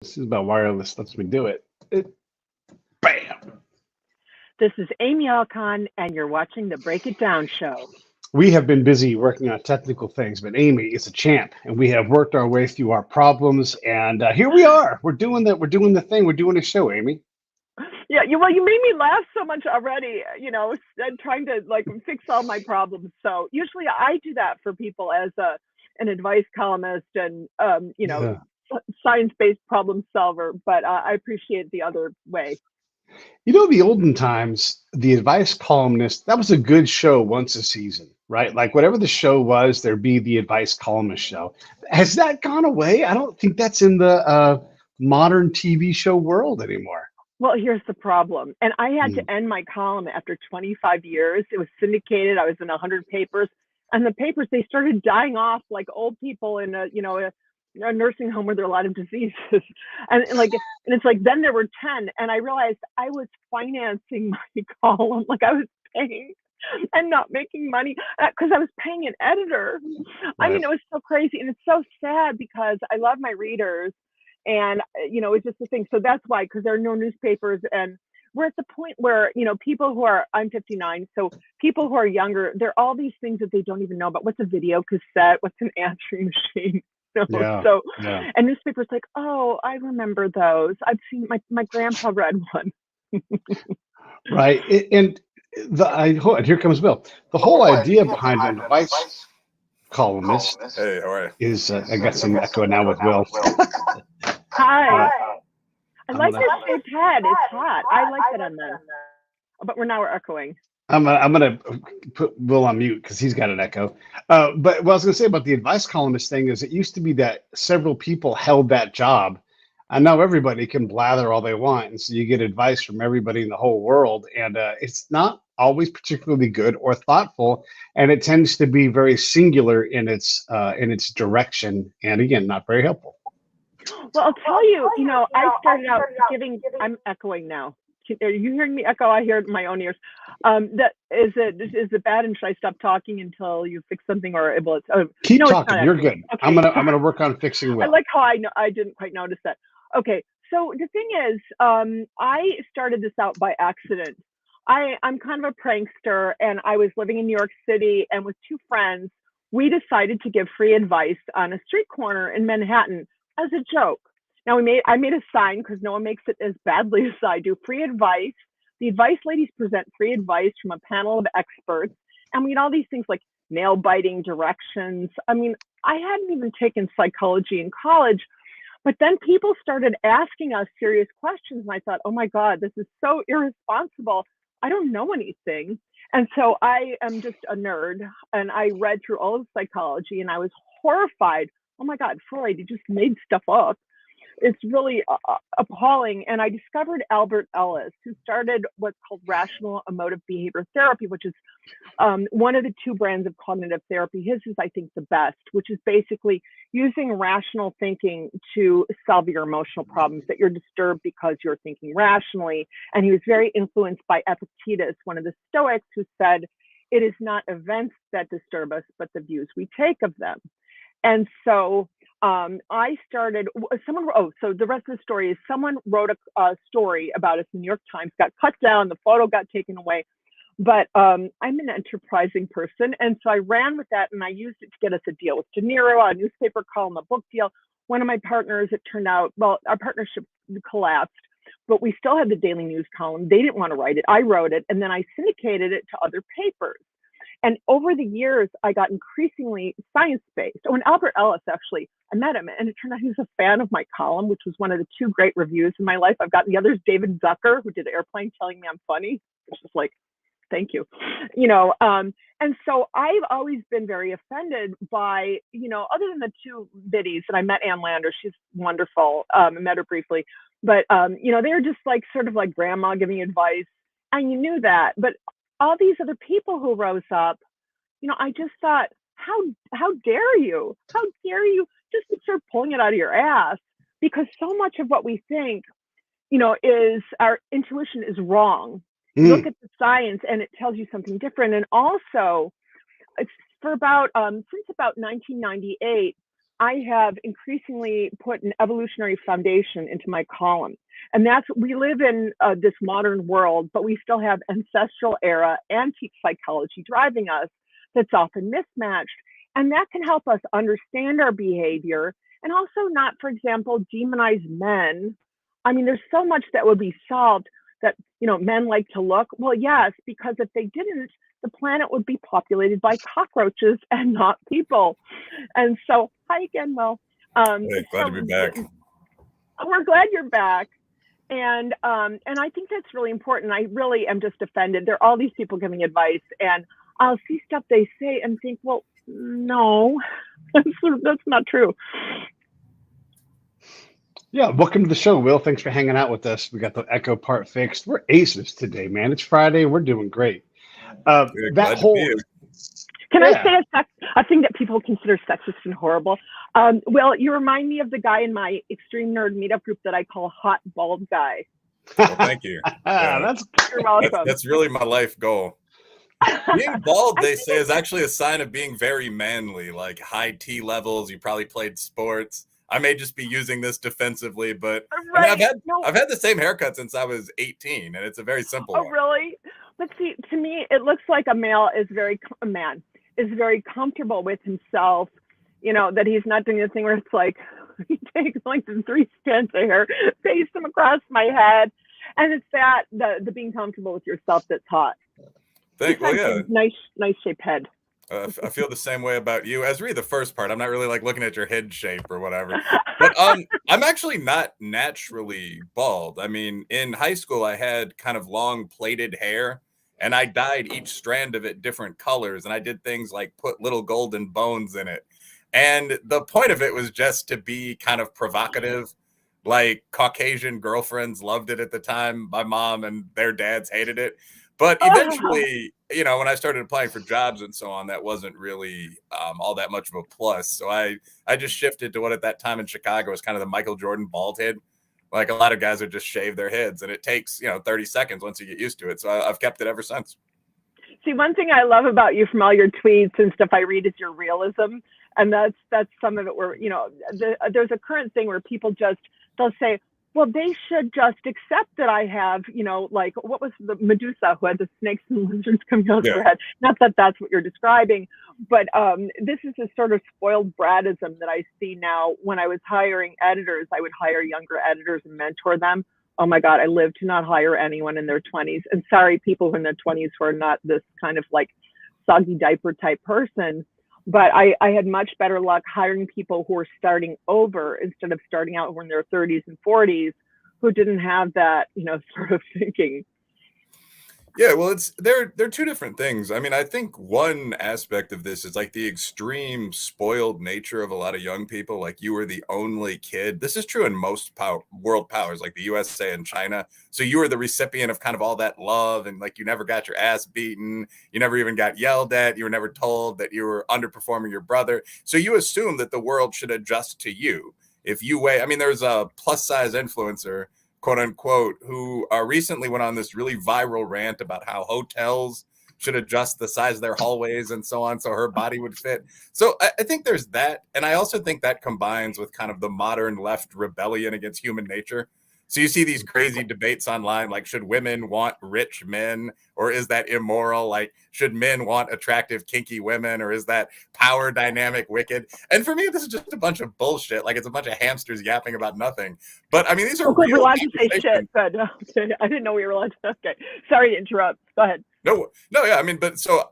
This is about wireless lets me do it. Bam! This is Amy Alkon, and you're watching the Break It Down show. We have been busy working on technical things, but Amy is a champ, and we have worked our way through our problems. And here we are. We're doing the thing. We're doing a show, Amy. Yeah, you made me laugh so much already. And trying to fix all my problems. So usually I do that for people as an advice columnist and Yeah. science-based problem solver. But I appreciate the other way. The olden times, the advice columnist, that was a good show once a season, right? Like whatever the show was, there'd be the advice columnist show. Has that gone away? I don't think that's in the modern TV show world anymore. Well, here's the problem. And I had Hmm. to end my column after 25 years. It was syndicated. I was in 100 papers. And the papers, they started dying off like old people in a nursing home where there are a lot of diseases. And it's like, then there were 10. And I realized I was financing my column. Like I was paying and not making money because I was paying an editor. I Right. mean, it was so crazy. And it's so sad because I love my readers and it's just the thing. So that's why, because there are no newspapers, and we're at the point where people who are, I'm 59, so people who are younger, there are all these things that they don't even know about. What's a video cassette? What's an answering machine? Yeah. So Yeah. and newspapers like, oh, I remember those. I've seen my grandpa read one. Right. And and here comes Bill. The whole idea behind an advice columnist Hey, how are you? is I got some echo now with Will. Hi. Uh, I I'm like gonna this shaped head. It's hot. I like it on this. But we're echoing. I'm gonna put Will on mute because he's got an echo. But what I was gonna say about the advice columnist thing is it used to be that several people held that job. And now everybody can blather all they want, and so you get advice from everybody in the whole world, and it's not always particularly good or thoughtful, and it tends to be very singular in its direction, and again, not very helpful. Well, I'll tell you, I started out giving, I'm echoing now. Are you hearing me echo? I hear it in my own ears. That is it bad? And should I stop talking until you fix something, or well, it's Keep no, it's talking. not You're echoing. good. Okay. I'm gonna work on fixing I Will. like how I didn't quite notice that. Okay, so the thing is, I started this out by accident. I'm kind of a prankster, and I was living in New York City, and with two friends, we decided to give free advice on a street corner in Manhattan as a joke. Now I made a sign because no one makes it as badly as I do. Free advice. The advice ladies present free advice from a panel of experts, and we had all these things like nail biting directions. I mean, I hadn't even taken psychology in college, but then people started asking us serious questions, and I thought, oh my God, this is so irresponsible. I don't know anything. And so I am just a nerd, and I read through all of psychology, and I was horrified. Oh my God, Freud, he just made stuff up. It's really appalling. And I discovered Albert Ellis, who started what's called rational emotive behavior therapy, which is one of the two brands of cognitive therapy. His is, I think, the best, which is basically using rational thinking to solve your emotional problems, that you're disturbed because you're thinking rationally. And he was very influenced by Epictetus, one of the Stoics, who said, it is not events that disturb us, but the views we take of them. And so I started, so the rest of the story is someone wrote a story about us in the New York Times, got cut down, the photo got taken away. But I'm an enterprising person. And so I ran with that, and I used it to get us a deal with De Niro, a newspaper column, a book deal. One of my partners, it turned out, well, our partnership collapsed, but we still had the Daily News column. They didn't want to write it. I wrote it, and then I syndicated it to other papers. And over the years, I got increasingly science-based. Oh, and Albert Ellis, actually, I met him, and it turned out he was a fan of my column, which was one of the two great reviews in my life. I've gotten the other is David Zucker, who did Airplane, telling me I'm funny. It's just like, thank you. And so I've always been very offended by, other than the two biddies, and I met Ann Lander, she's wonderful. I met her briefly, but, they're just like sort of like grandma giving advice, and you knew that. But all these other people who rose up, I just thought, how dare you? How dare you just start pulling it out of your ass? Because so much of what we think, is our intuition is wrong. Look at the science, and it tells you something different. And also, it's for about since about 1998, I have increasingly put an evolutionary foundation into my column. And that's, we live in this modern world, but we still have ancestral era antique psychology driving us that's often mismatched. And that can help us understand our behavior and also not, for example, demonize men. I mean, there's so much that would be solved that, men like to look. Well, yes, because if they didn't, the planet would be populated by cockroaches and not people. And so, hi again, Will. Hey, glad to be back. We're glad you're back. And I think that's really important. I really am just offended. There are all these people giving advice, and I'll see stuff they say and think, well, no, that's not true. Yeah, welcome to the show, Will. Thanks for hanging out with us. We got the echo part fixed. We're aces today, man. It's Friday. We're doing great. That whole Can I say a thing that people consider sexist and horrible? Well, you remind me of the guy in my extreme nerd meetup group that I call Hot Bald Guy. Well, thank you. Yeah. You're welcome. That's really my life goal. Being bald, they say, is actually a sign of being very manly, like high T levels. You probably played sports. I may just be using this defensively, but right. I mean, I've had the same haircut since I was 18, and it's a very simple one. Oh, really? But see, to me, it looks like a man is very comfortable with himself, that he's not doing the thing where it's like, he takes like the 3 strands of hair, paste them across my head. And it's that, the being comfortable with yourself that's hot. Well, yeah. Nice shaped head. I feel the same way about you. As read the first part, I'm not really like looking at your head shape or whatever. But I'm actually not naturally bald. I mean, in high school, I had kind of long plaited hair, and I dyed each strand of it different colors. And I did things like put little golden bones in it. And the point of it was just to be kind of provocative. Like Caucasian girlfriends loved it at the time. My mom and their dads hated it. But eventually, when I started applying for jobs and so on, that wasn't really all that much of a plus. So I just shifted to what at that time in Chicago was kind of the Michael Jordan bald head. Like a lot of guys would just shave their heads, and it takes 30 seconds once you get used to it. So I've kept it ever since. See, one thing I love about you from all your tweets and stuff I read is your realism, and that's some of it where there's a current thing where people they'll say, well, they should just accept that I have, like, what was the Medusa who had the snakes and lizards coming out of her head? Not that that's what you're describing, but this is a sort of spoiled brattism that I see now. When I was hiring editors, I would hire younger editors and mentor them. Oh my God, I live to not hire anyone in their 20s. And sorry, people in their 20s who are not this kind of like soggy diaper type person. But I had much better luck hiring people who were starting over instead of starting out in their 30s and 40s who didn't have that, sort of thinking. Yeah, well, they're two different things. I mean, I think one aspect of this is like the extreme spoiled nature of a lot of young people. Like you were the only kid. This is true in most world powers, like the USA and China. So you were the recipient of kind of all that love, and like you never got your ass beaten. You never even got yelled at. You were never told that you were underperforming your brother. So you assume that the world should adjust to you. If you weigh, I mean, there's a plus size influencer, quote unquote, who recently went on this really viral rant about how hotels should adjust the size of their hallways and so on so her body would fit. So I think there's that. And I also think that combines with kind of the modern left rebellion against human nature. So you see these crazy debates online, like, should women want rich men, or is that immoral? Like, should men want attractive, kinky women, or is that power dynamic wicked? And for me, this is just a bunch of bullshit. Like, it's a bunch of hamsters yapping about nothing. But I mean, these are real. We're allowed to say shit. Good. Okay. I didn't know we were allowed to. Okay. Sorry to interrupt. Go ahead. No, yeah. I mean, but so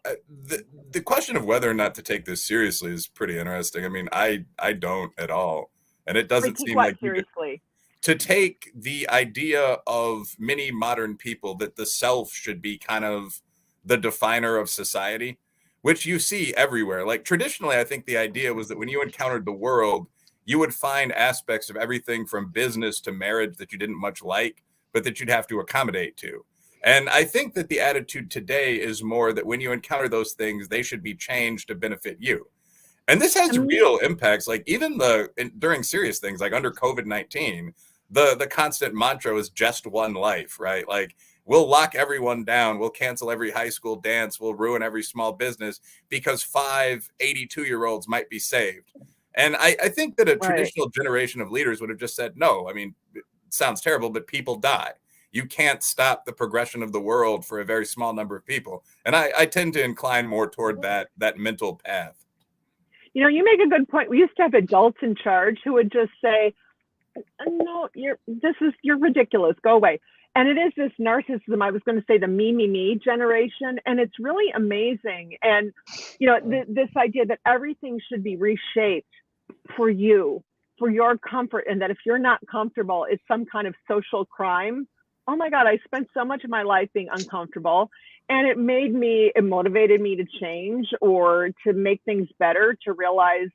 the question of whether or not to take this seriously is pretty interesting. I mean, I don't at all, and it doesn't seem like seriously. To take the idea of many modern people that the self should be kind of the definer of society, which you see everywhere. Like traditionally, I think the idea was that when you encountered the world, you would find aspects of everything from business to marriage that you didn't much like, but that you'd have to accommodate to. And I think that the attitude today is more that when you encounter those things, they should be changed to benefit you. And this has real impacts, like even during serious things, like under COVID-19, the constant mantra was just one life, right? Like we'll lock everyone down, we'll cancel every high school dance, we'll ruin every small business because 5 82-year-olds might be saved. And I think that a Right. traditional generation of leaders would have just said, no, I mean, it sounds terrible, but people die. You can't stop the progression of the world for a very small number of people. And I tend to incline more toward that mental path. You know, you make a good point. We used to have adults in charge who would just say, no, you're ridiculous. Go away. And it is this narcissism. I was going to say the me generation. And it's really amazing. And, you know, this idea that everything should be reshaped for you, for your comfort. And that if you're not comfortable, it's some kind of social crime. Oh my God, I spent so much of my life being uncomfortable. And it motivated me to change or to make things better, to realize,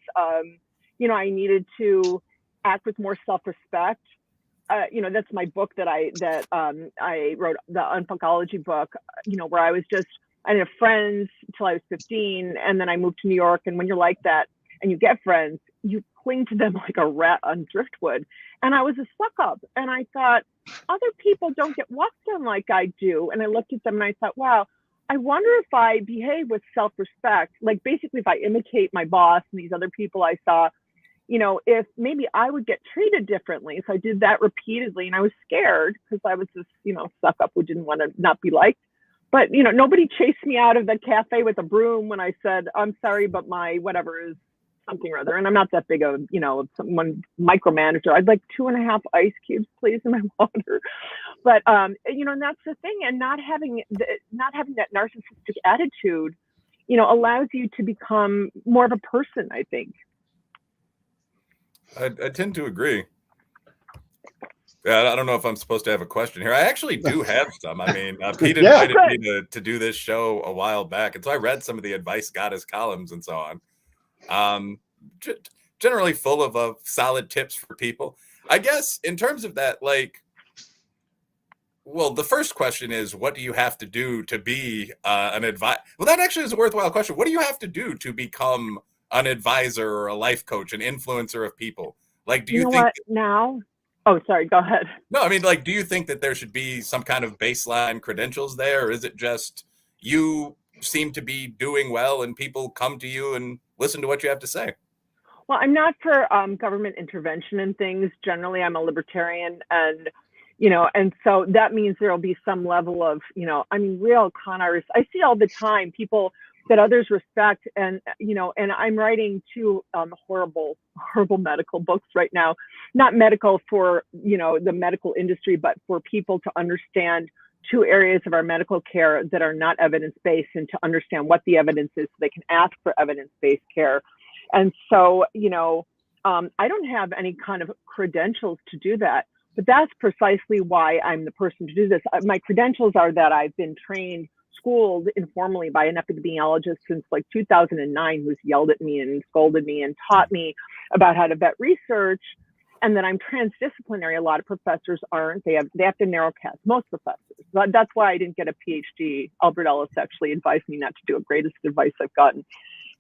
you know, I needed to act with more self-respect. You know, that's my book that I wrote, the ckology book, you know, where I didn't have friends until I was 15. And then I moved to New York. And when you're like that and you get friends, you cling to them like a rat on driftwood. And I was a suck up. And I thought, other people don't get walked on like I do. And I looked at them and I thought, wow, I wonder if I behave with self-respect, like basically if I imitate my boss and these other people I saw, you know, if maybe I would get treated differently. So I did that repeatedly and I was scared because I was this, you know, suck up who didn't want to not be liked. But, you know, nobody chased me out of the cafe with a broom when I said, I'm sorry, but my whatever is something or other. And I'm not that big of, you know, someone micromanager. I'd like 2.5 ice cubes, please, in my water. But, you know, and that's the thing. And not having that narcissistic attitude, you know, allows you to become more of a person, I think. I tend to agree. Yeah, I don't know if I'm supposed to have a question here. I actually do have some. I mean, Pete invited me to do this show a while back. And so I read some of the Advice Goddess columns and so on. Generally full of solid tips for people. I guess in terms of that, like, well, the first question is, what do you have to do to be an advisor? Well, that actually is a worthwhile question. What do you have to do to become an advisor or a life coach, an influencer of people? Like, do you think what now? Oh, sorry, go ahead. No, I mean, like, do you think that there should be some kind of baseline credentials there? Or is it just you seem to be doing well and people come to you and listen to what you have to say? Well, I'm not for government intervention in things. Generally, I'm a libertarian, and you know, and so that means there'll be some level of, you know, I mean, real con artists. I see all the time people that others respect, and you know, and I'm writing 2 horrible medical books right now. Not medical for, you know, the medical industry, but for people to understand 2 areas of our medical care that are not evidence-based, and to understand what the evidence is so they can ask for evidence-based care. And so, you know, I don't have any kind of credentials to do that, but that's precisely why I'm the person to do this. My credentials are that I've been schooled informally by an epidemiologist since like 2009, who's yelled at me and scolded me and taught me about how to vet research. And then I'm transdisciplinary. A lot of professors aren't. They have to narrowcast, most professors. That's why I didn't get a PhD. Albert Ellis actually advised me not to do it. Greatest advice I've gotten.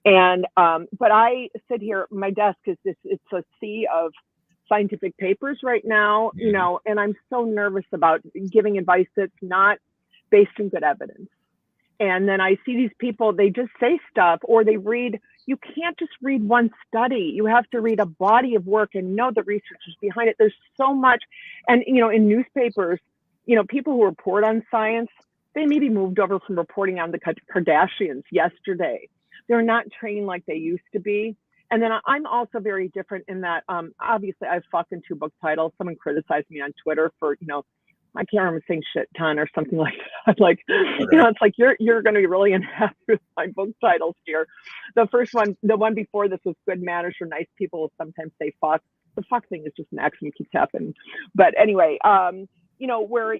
And but I sit here, my desk is it's a sea of scientific papers right now, you know, and I'm so nervous about giving advice that's not based in good evidence. And then I see these people, they just say stuff, or they read. You can't just read one study. You have to read a body of work and know the researchers behind it. There's so much. And, you know, in newspapers, you know, people who report on science, they maybe moved over from reporting on the Kardashians yesterday. They're not trained like they used to be. And then I'm also very different in that, obviously, I've fucked in 2 book titles. Someone criticized me on Twitter for, you know, I can't remember saying shit ton or something like that. Like, you know, it's like, you're going to be really unhappy with my book titles here. The first one, the one before this was Good Manners for Nice People, will sometimes say fuck. The fuck thing is just an accident, keeps happening. But anyway, you know, where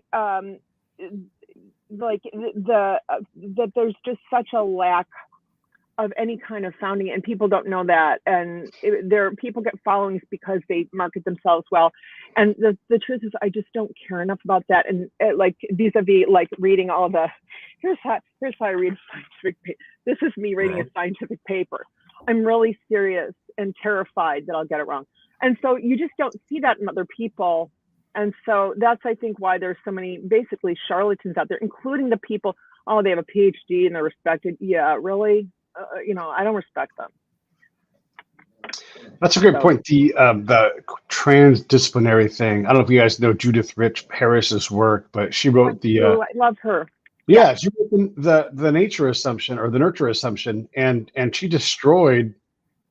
like that there's just such a lack of any kind of founding, and people don't know that. And people get followings because they market themselves well. And the truth is, I just don't care enough about that. And like vis-a-vis, like reading all the, here's how I read scientific paper. This is me reading a scientific paper. I'm really serious and terrified that I'll get it wrong. And so you just don't see that in other people. And so that's, I think, why there's so many basically charlatans out there, including the people, oh, they have a PhD and they're respected. Yeah, really? You know, I don't respect them. That's a great So point. The transdisciplinary thing. I don't know if you guys know Judith Rich Harris's work, but she I wrote the do. I love her. Yeah. yeah, she wrote the nature assumption or the nurture assumption, and she destroyed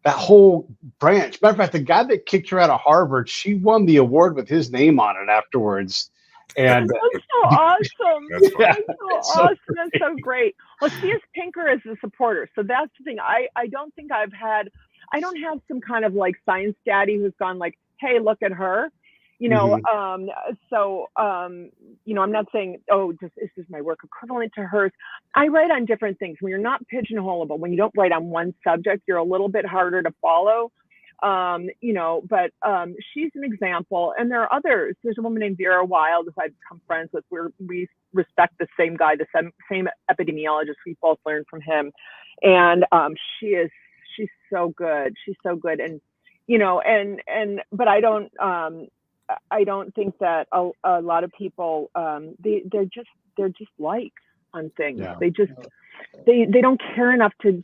that whole branch. Matter of fact, the guy that kicked her out of Harvard, she won the award with his name on it afterwards. And That's so awesome. That's funny. yeah, That's so it's so awesome. great. That's so great. Well, C.S. Pinker is a supporter. So that's the thing. I don't think I don't have some kind of like science daddy who's gone like, hey, look at her. You know, you know, I'm not saying, oh, is this my work equivalent to hers? I write on different things. When you're not pigeonholable, when you don't write on one subject, you're a little bit harder to follow. You know, but she's an example, and there are others. There's a woman named Vera Wild, who I've become friends with. We respect the same guy, the same epidemiologist. We both learned from him, and she's so good. She's so good, and you know, but I don't think that a lot of people they're just likes on things. Yeah. They just they don't care enough to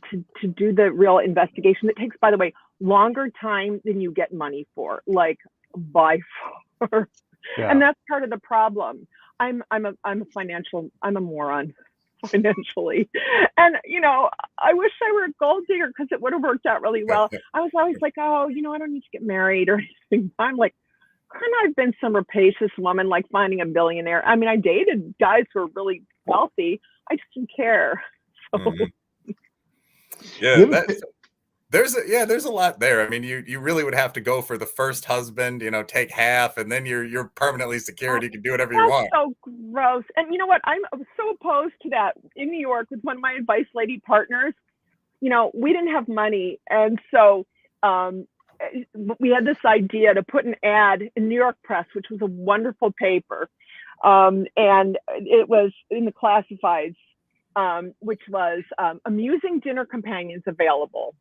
do the real investigation. That takes, by the way, longer time than you get money for, like by far. Yeah. And that's part of the problem. I'm a moron financially, and you know, I wish I were a gold digger because it would have worked out really well. I was always like, oh, you know, I don't need to get married or anything. I'm like, couldn't I have been some rapacious woman, like finding a billionaire? I mean, I dated guys who were really wealthy. I just didn't care. So. Yeah, there's a lot there. I mean, you really would have to go for the first husband, you know, take half, and then you're permanently secured. You can do whatever you want. That's so gross. And you know what? I'm so opposed to that. In New York, with one of my advice lady partners, you know, we didn't have money, and so we had this idea to put an ad in New York Press, which was a wonderful paper, and it was in the classifieds, which was amusing dinner companions available.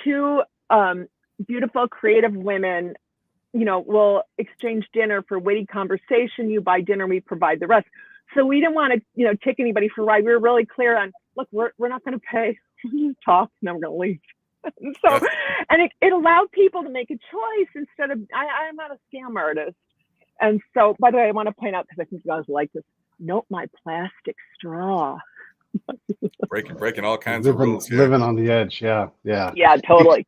Two beautiful, creative women, you know, will exchange dinner for witty conversation. You buy dinner, we provide the rest. So we didn't want to, you know, take anybody for a ride. We were really clear on, look, we're not going to pay. We'll just talk, and then we're going to leave. And so, and it allowed people to make a choice instead of, I'm not a scam artist. And so, by the way, I want to point out, because I think you guys like this, note my plastic straw. breaking all kinds of rules here. Living on the edge. Yeah. Totally.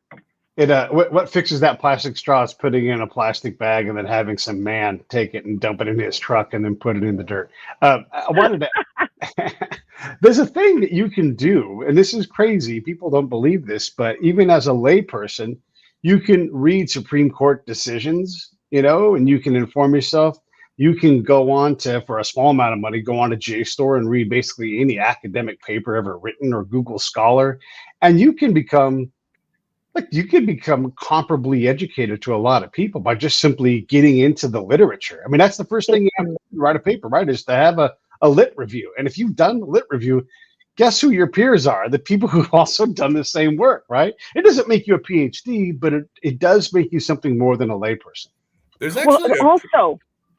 What fixes that plastic straw is putting it in a plastic bag and then having some man take it and dump it in his truck and then put it in the dirt. I wanted to. There's a thing that you can do, and this is crazy. People don't believe this, but even as a layperson, you can read Supreme Court decisions, you know, and you can inform yourself. You can go on to, for a small amount of money, go on to JSTOR and read basically any academic paper ever written, or Google Scholar, and you can become comparably educated to a lot of people by just simply getting into the literature. I mean, that's the first thing you have to write a paper, right? Is to have a lit review. And if you've done the lit review, guess who your peers are? The people who've also done the same work, right? It doesn't make you a PhD, but it does make you something more than a layperson. There's actually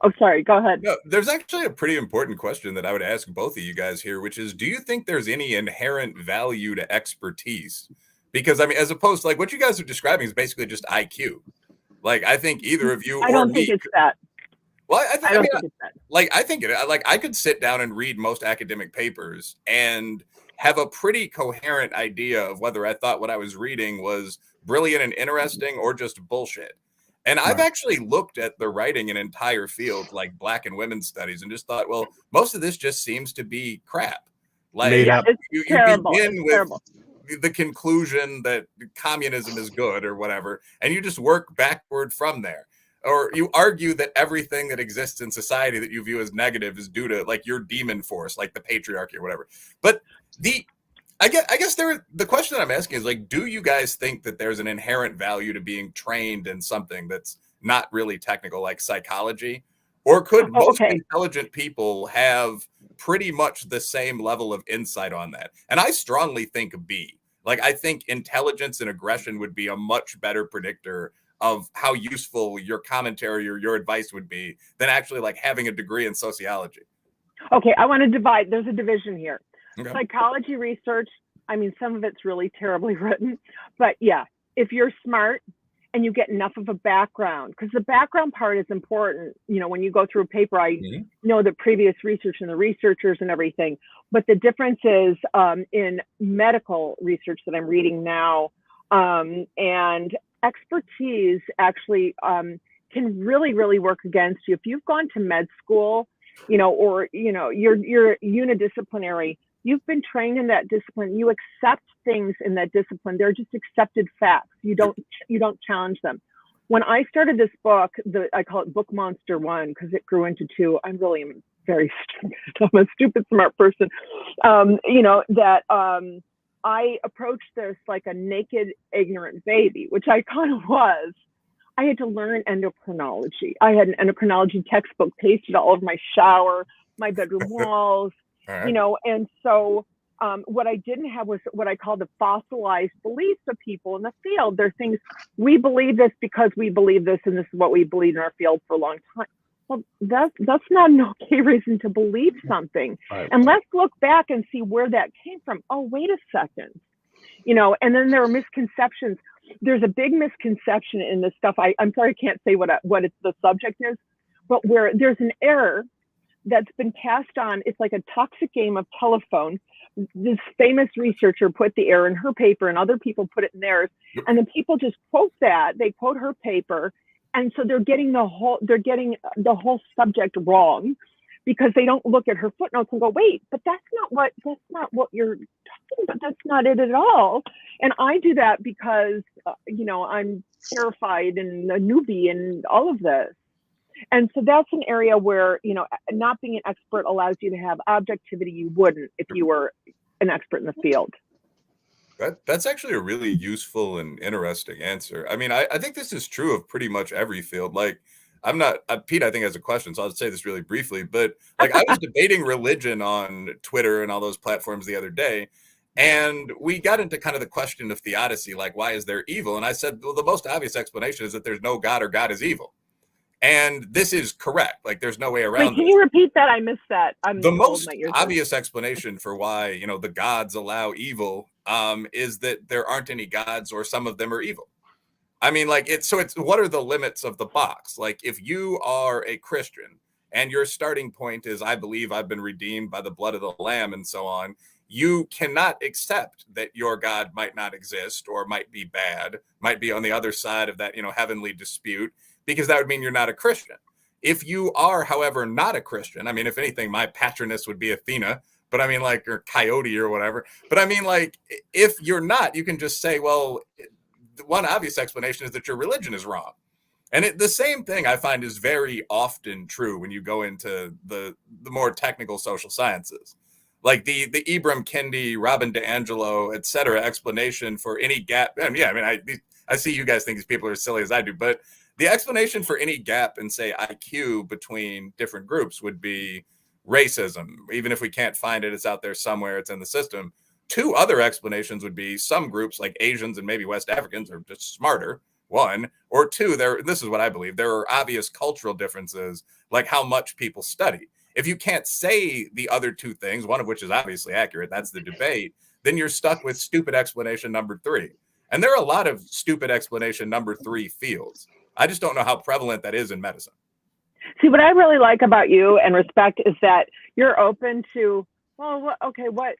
oh, sorry, go ahead. No, there's actually a pretty important question that I would ask both of you guys here, which is, do you think there's any inherent value to expertise? Because, I mean, as opposed to, like, what you guys are describing is basically just IQ. Like, I think either of you I don't think it's that. Well, I don't think it's that. Like, I think I could sit down and read most academic papers and have a pretty coherent idea of whether I thought what I was reading was brilliant and interesting or just bullshit. And I've actually looked at the writing in entire fields like Black and women's studies and just thought, well, most of this just seems to be crap. Like, you begin with the conclusion that communism is good or whatever, and you just work backward from there. Or you argue that everything that exists in society that you view as negative is due to, like, your demon force, like the patriarchy or whatever. But I guess the question that I'm asking is, like, do you guys think that there's an inherent value to being trained in something that's not really technical, like psychology? Or could most intelligent people have pretty much the same level of insight on that? And I strongly think B. Like, I think intelligence and aggression would be a much better predictor of how useful your commentary or your advice would be than actually, like, having a degree in sociology. Okay, I want to divide. There's a division here. Okay. Psychology research, I mean, some of it's really terribly written, but yeah, if you're smart and you get enough of a background, because the background part is important. You know, when you go through a paper, I know the previous research and the researchers and everything, but the difference is in medical research that I'm reading now, and expertise actually can really, really work against you. If you've gone to med school, you know, or, you know, you're unidisciplinary, you've been trained in that discipline, you accept things in that discipline. They're just accepted facts. You don't challenge them. When I started this book, I call it Book Monster 1 because it grew into 2. I'm really very stupid. I'm a stupid, smart person. You know, that I approached this like a naked, ignorant baby, which I kind of was. I had to learn endocrinology. I had an endocrinology textbook pasted all over my shower, my bedroom walls, you know, and so what I didn't have was what I call the fossilized beliefs of people in the field. There are things, we believe this because we believe this, and this is what we believe in our field for a long time. Well, that's not an okay reason to believe something. And let's look back and see where that came from. Oh, wait a second. You know, and then there are misconceptions. There's a big misconception in this stuff. I'm sorry, I can't say what the subject is, but where there's an error that's been passed on. It's like a toxic game of telephone. This famous researcher put the error in her paper and other people put it in theirs. And then people just quote that. They quote her paper. And so they're getting the whole subject wrong because they don't look at her footnotes and go, wait, but that's not what you're talking about. That's not it at all. And I do that because, you know, I'm terrified and a newbie and all of this. And so that's an area where, you know, not being an expert allows you to have objectivity you wouldn't if you were an expert in the field. That's actually a really useful and interesting answer. I mean, I think this is true of pretty much every field. Like, I'm not, Pete, I think has a question, so I'll say this really briefly, but like I was debating religion on Twitter and all those platforms the other day, and we got into kind of the question of theodicy, like, why is there evil? And I said, well, the most obvious explanation is that there's no God or God is evil. And this is correct. Like, there's no way around it. Wait, can you repeat that? I missed that. The most obvious explanation for why, you know, the gods allow evil is that there aren't any gods, or some of them are evil. I mean, like, it's what are the limits of the box? Like, if you are a Christian and your starting point is, I believe I've been redeemed by the blood of the Lamb and so on, you cannot accept that your God might not exist or might be bad, might be on the other side of that, you know, heavenly dispute, because that would mean you're not a Christian. If you are, however, not a Christian, I mean, if anything, my patroness would be Athena, but I mean, like, or Coyote or whatever. But I mean, like, if you're not, you can just say, well, the one obvious explanation is that your religion is wrong. And the same thing I find is very often true when you go into the more technical social sciences. Like the Ibram Kendi, Robin DiAngelo, et cetera, explanation for any gap. I mean, I see you guys think these people are as silly as I do, but the explanation for any gap in, say, IQ between different groups would be racism. Even if we can't find it, it's out there somewhere, it's in the system. Two other explanations would be some groups like Asians and maybe West Africans are just smarter, one, or two, this is what I believe, there are obvious cultural differences, like how much people study. If you can't say the other two things, one of which is obviously accurate, that's the debate, then you're stuck with stupid explanation number 3. And there are a lot of stupid explanation number 3 fields. I just don't know how prevalent that is in medicine. See, what I really like about you and respect is that you're open to, well, okay, like,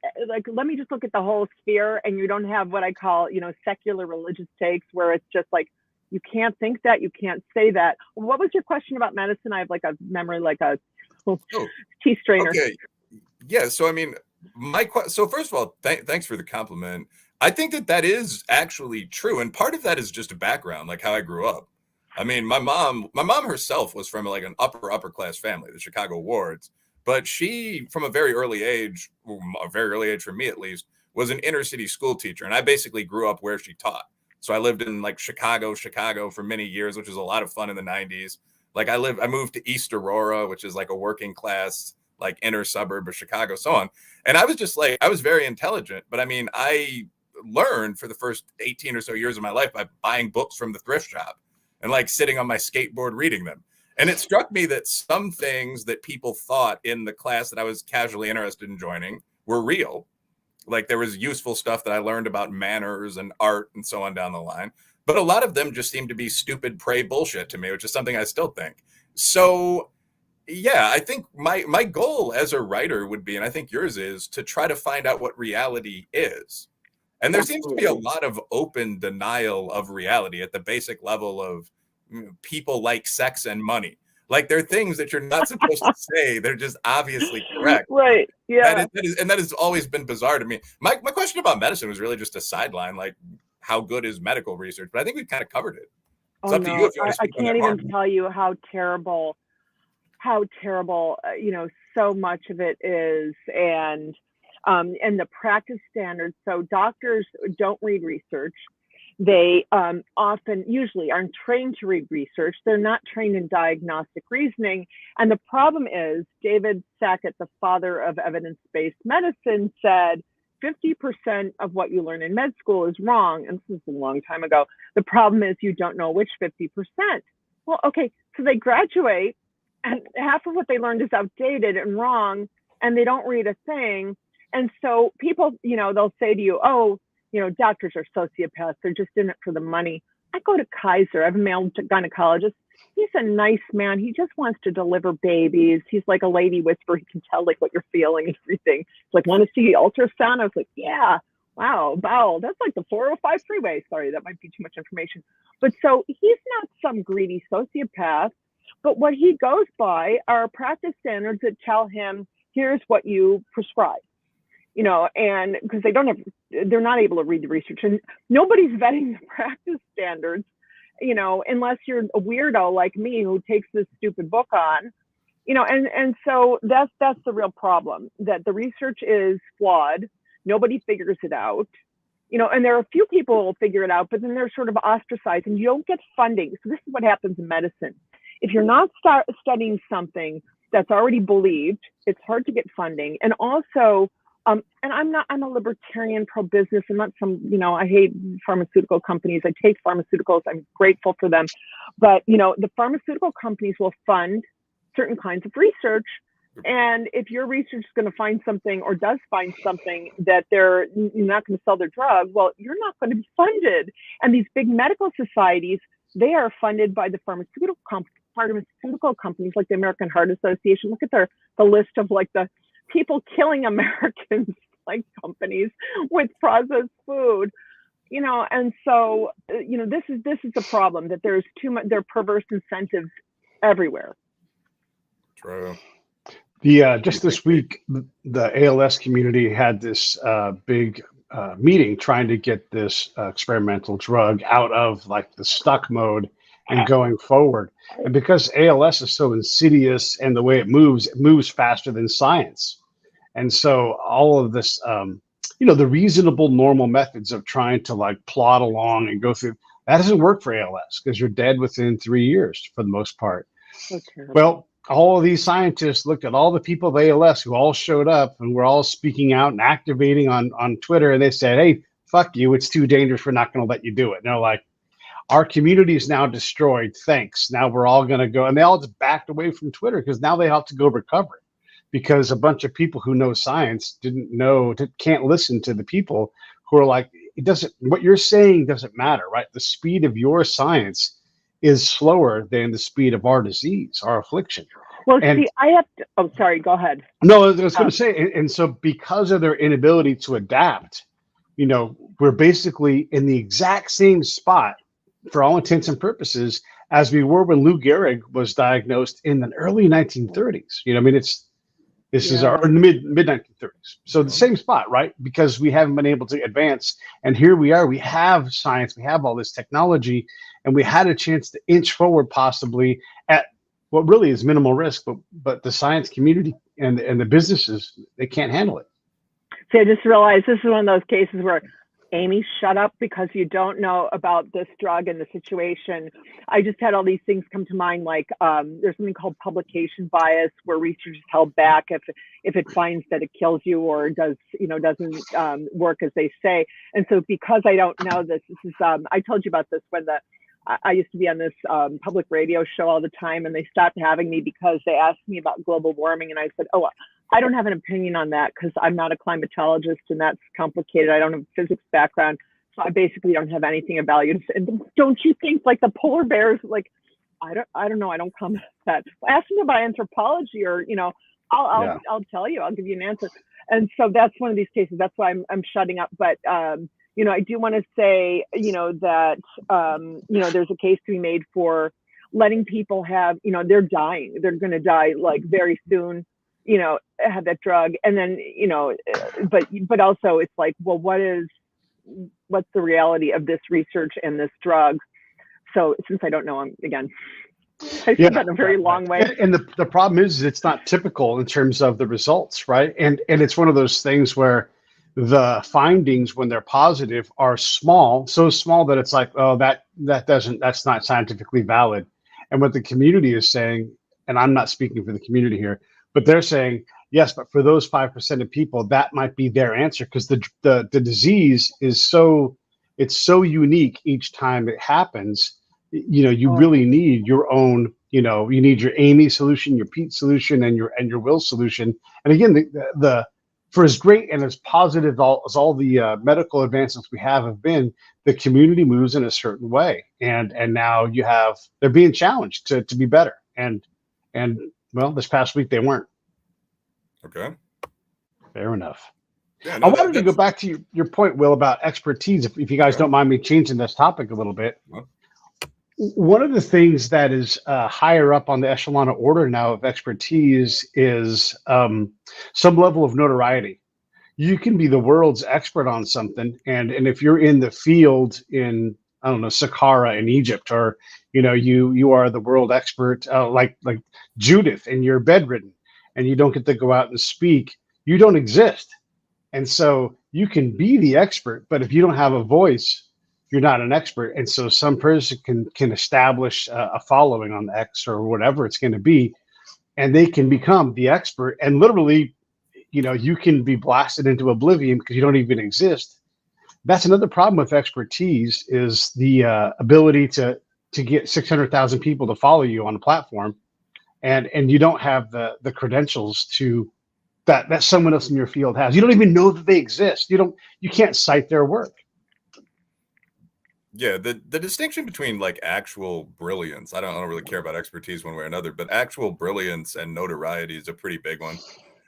let me just look at the whole sphere, and you don't have what I call, you know, secular religious takes where it's just like, you can't think that, you can't say that. What was your question about medicine? I have like a memory, like a tea strainer. Okay. Yeah. So, I mean, so first of all, thanks for the compliment. I think that is actually true. And part of that is just a background, like how I grew up. I mean, my mom herself was from like an upper class family, the Chicago Wards, but she, from a very early age for me at least, was an inner city school teacher. And I basically grew up where she taught. So I lived in like Chicago for many years, which was a lot of fun in the 90s. Like I moved to East Aurora, which is like a working class, like inner suburb of Chicago, so on. And I was just like, I was very intelligent, but I mean, I learned for the first 18 or so years of my life by buying books from the thrift shop and like sitting on my skateboard reading them. And it struck me that some things that people thought in the class that I was casually interested in joining were real. Like there was useful stuff that I learned about manners and art and so on down the line. But a lot of them just seem to be stupid prey bullshit to me, which is something I still think. So yeah, I think my goal as a writer would be, and I think yours is, to try to find out what reality is. And there seems to be a lot of open denial of reality at the basic level of people like sex and money. Like they're things that you're not supposed to say. They're just obviously correct. Right. Yeah. That has always been bizarre to me. My question about medicine was really just a sideline, like how good is medical research? But I think we've kind of covered it. It's up to you if you want to I speak on can't that even tell you how terrible, so much of it is. And the practice standards. So doctors don't read research. They usually aren't trained to read research. They're not trained in diagnostic reasoning. And the problem is, David Sackett, the father of evidence-based medicine, said 50% of what you learn in med school is wrong. And this is a long time ago. The problem is you don't know which 50%. Well, okay, so they graduate and half of what they learned is outdated and wrong, and they don't read a thing. And so people, they'll say to you, oh, doctors are sociopaths. They're just in it for the money. I go to Kaiser. I have a male gynecologist. He's a nice man. He just wants to deliver babies. He's like a lady whisperer. He can tell like what you're feeling and everything. He's like, want to see ultrasound? I was like, yeah. Wow, bowel. That's like the 405 freeway. Sorry, that might be too much information. But so he's not some greedy sociopath. But what he goes by are practice standards that tell him, here's what you prescribe. And because they're not able to read the research, and nobody's vetting the practice standards, unless you're a weirdo like me who takes this stupid book on, and so that's the real problem, that the research is flawed. Nobody figures it out, and there are a few people who will figure it out, but then they're sort of ostracized and you don't get funding. So this is what happens in medicine. If you're not studying something that's already believed, it's hard to get funding. And also, and I'm a libertarian, pro-business. I'm not some, I hate pharmaceutical companies. I take pharmaceuticals. I'm grateful for them. But, the pharmaceutical companies will fund certain kinds of research. And if your research is going to find something or does find something that you're not going to sell their drug, well, you're not going to be funded. And these big medical societies, they are funded by the pharmaceutical companies like the American Heart Association. Look at the list of like the people killing Americans, like companies with processed food, and so, this is the problem, that there's too much, there are perverse incentives everywhere. True. Just this week, the ALS community had this big meeting trying to get this experimental drug out of like the stuck mode and going forward. And because ALS is so insidious and the way it moves faster than science. And so all of this, the reasonable normal methods of trying to like plod along and go through, that doesn't work for ALS because you're dead within 3 years for the most part. Okay. Well, all of these scientists looked at all the people of ALS who all showed up and were all speaking out and activating on Twitter. And they said, hey, fuck you. It's too dangerous. We're not going to let you do it. And they're like, our community is now destroyed. Thanks. Now we're all going to go. And they all just backed away from Twitter because now they have to go recover it because a bunch of people who know science can't listen to the people who are like, what you're saying doesn't matter, right? The speed of your science is slower than the speed of our disease, our affliction. Well, see, I have to, oh, sorry, go ahead. No, I was going to say, and so because of their inability to adapt, we're basically in the exact same spot for all intents and purposes as we were when Lou Gehrig was diagnosed in the early 1930s. This is our mid 1930s. So the same spot, right? Because we haven't been able to advance. And here we are, we have science, we have all this technology, and we had a chance to inch forward possibly at what really is minimal risk, but the science community and the businesses, they can't handle it. See, I just realized this is one of those cases where, Amy, shut up because you don't know about this drug and the situation. I just had all these things come to mind, like there's something called publication bias, where research is held back if it finds that it kills you or doesn't work as they say. And so because I don't know this is I told you about this when I used to be on this public radio show all the time, and they stopped having me because they asked me about global warming, and I said, "Oh, I don't have an opinion on that because I'm not a climatologist, and that's complicated. I don't have a physics background, so I basically don't have anything of value." And don't you think, like, the polar bears, like, I don't know, I don't comment on that. Ask me about anthropology, or I'll tell you, I'll give you an answer. And so that's one of these cases. That's why I'm shutting up. But I do want to say, that there's a case to be made for letting people have, they're dying. They're going to die like very soon, have that drug. And then, but also it's like, well, what's the reality of this research and this drug? So since I don't know, I said that in a very long way. And the problem is it's not typical in terms of the results, right? And it's one of those things where the findings, when they're positive, are small, so small that it's like, oh, that's not scientifically valid. And what the community is saying, and I'm not speaking for the community here, but they're saying, yes, but for those 5% of people, that might be their answer, because the disease is so unique each time it happens. You really need your own, you need your Amy solution, your Pete solution, and your Will solution. And again, the for as great and as positive as all the medical advancements we have been, the community moves in a certain way, and now they're being challenged to be better. And well, this past week they weren't. Okay, fair enough. Yeah, no, I wanted to go back to your point, Will, about expertise. If you guys don't mind me changing this topic a little bit. One of the things that is higher up on the echelon of order now of expertise is some level of notoriety. You can be the world's expert on something, and if you're in the field in, I don't know, Saqqara in Egypt, or you are the world expert, like Judith, and you're bedridden, and you don't get to go out and speak, you don't exist. And so you can be the expert, but if you don't have a voice, you're not an expert. And so some person can establish a following on X or whatever it's going to be, and they can become the expert. And literally, you can be blasted into oblivion because you don't even exist. That's another problem with expertise, is the ability to get 600,000 people to follow you on a platform, and you don't have the credentials to that someone else in your field has. You don't even know that they exist. You can't cite their work. Yeah, the distinction between like actual brilliance, I don't really care about expertise one way or another, but actual brilliance and notoriety is a pretty big one.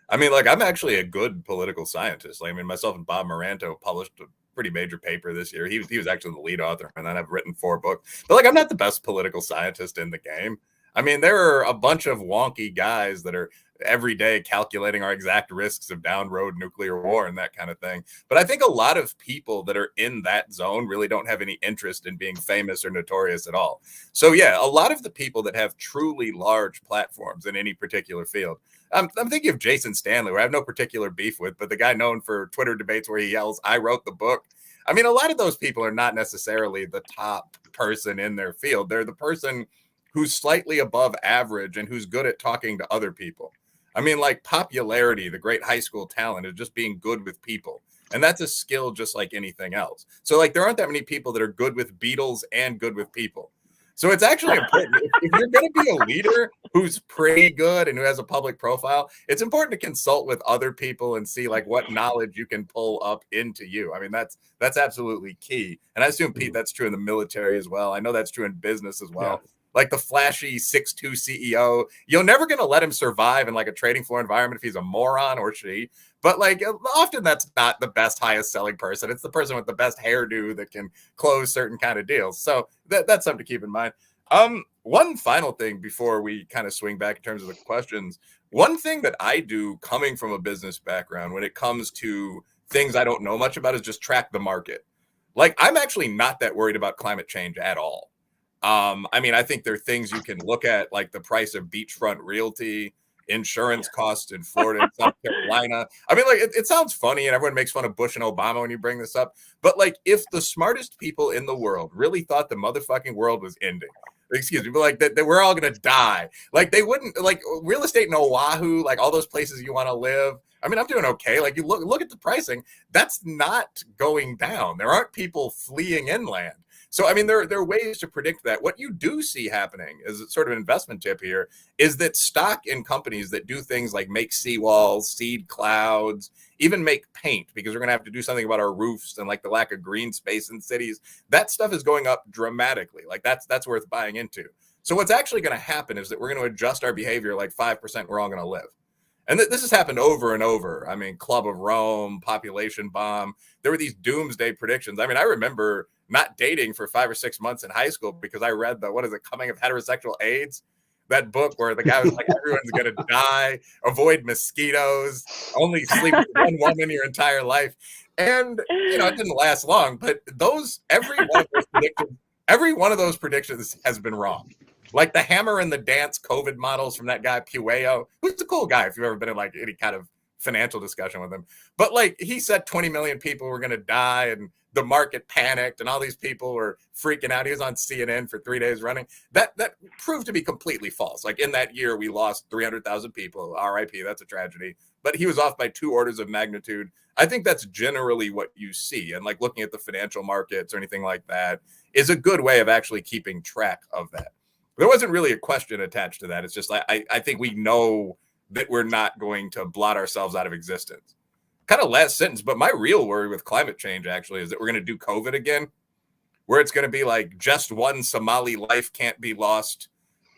I mean, like, I'm actually a good political scientist. Like, I mean, myself and Bob Moranto published a pretty major paper this year. He was actually the lead author, and then I've written 4 books. But like, I'm not the best political scientist in the game. I mean, there are a bunch of wonky guys that are every day calculating our exact risks of down road nuclear war and that kind of thing. But I think a lot of people that are in that zone really don't have any interest in being famous or notorious at all. So yeah, a lot of the people that have truly large platforms in any particular field, I'm thinking of Jason Stanley, who I have no particular beef with, but the guy known for Twitter debates where he yells, "I wrote the book." I mean, a lot of those people are not necessarily the top person in their field. They're the person who's slightly above average and who's good at talking to other people. I mean, like, popularity, the great high school talent, is just being good with people. And that's a skill just like anything else. So, like, there aren't that many people that are good with Beatles and good with people. So it's actually important. If you're going to be a leader who's pretty good and who has a public profile, it's important to consult with other people and see, like, what knowledge you can pull up into you. I mean, that's absolutely key. And I assume, Pete, that's true in the military as well. I know that's true in business as well. Yeah. Like the flashy 6'2" CEO, you're never going to let him survive in like a trading floor environment if he's a moron, or she. But like, often that's not the best, highest selling person. It's the person with the best hairdo that can close certain kind of deals. So that's something to keep in mind. One final thing before we kind of swing back in terms of the questions. One thing that I do, coming from a business background, when it comes to things I don't know much about, is just track the market. Like, I'm actually not that worried about climate change at all. I mean, I think there are things you can look at, like the price of beachfront realty, insurance costs in Florida and South Carolina. I mean, like, it sounds funny and everyone makes fun of Bush and Obama when you bring this up. But like, if the smartest people in the world really thought the motherfucking world was ending, excuse me, but like that we're all going to die, like, they wouldn't, like, real estate in Oahu, like all those places you want to live. I mean, I'm doing okay. Like, you look at the pricing, that's not going down. There aren't people fleeing inland. So, I mean, there are ways to predict that. What you do see happening as a sort of an investment tip here is that stock in companies that do things like make seawalls, seed clouds, even make paint, because we're going to have to do something about our roofs and like the lack of green space in cities. That stuff is going up dramatically. Like that's worth buying into. So what's actually going to happen is that we're going to adjust our behavior like 5%, we're all going to live. And this has happened over and over. I mean, Club of Rome, population bomb. There were these doomsday predictions. I mean, I remember not dating for 5 or 6 months in high school because I read Coming of Heterosexual AIDS? That book where the guy was like, everyone's going to die, avoid mosquitoes, only sleep with one woman your entire life. And, it didn't last long, but every one of those predictions has been wrong. Like the hammer and the dance COVID models from that guy, Pueo, who's a cool guy if you've ever been in like any kind of financial discussion with him. But like he said 20 million people were going to die and the market panicked and all these people were freaking out. He was on CNN for 3 days running. That proved to be completely false. Like in that year, we lost 300,000 people. RIP, that's a tragedy. But he was off by 2 orders of magnitude. I think that's generally what you see. And like looking at the financial markets or anything like that is a good way of actually keeping track of that. There wasn't really a question attached to that. It's just like, I think we know that we're not going to blot ourselves out of existence. Kind of last sentence, but my real worry with climate change actually is that we're going to do COVID again, where it's going to be like just one Somali life can't be lost.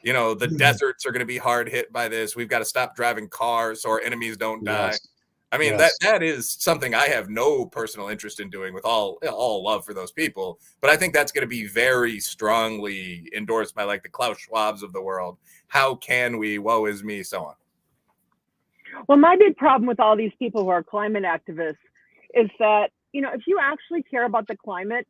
The deserts are going to be hard hit by this. We've got to stop driving cars so our enemies don't die. Yes. I mean, Yes. that is something I have no personal interest in doing with all love for those people. But I think that's going to be very strongly endorsed by like the Klaus Schwabs of the world. How can we, woe is me, so on. Well, my big problem with all these people who are climate activists is that, if you actually care about the climate,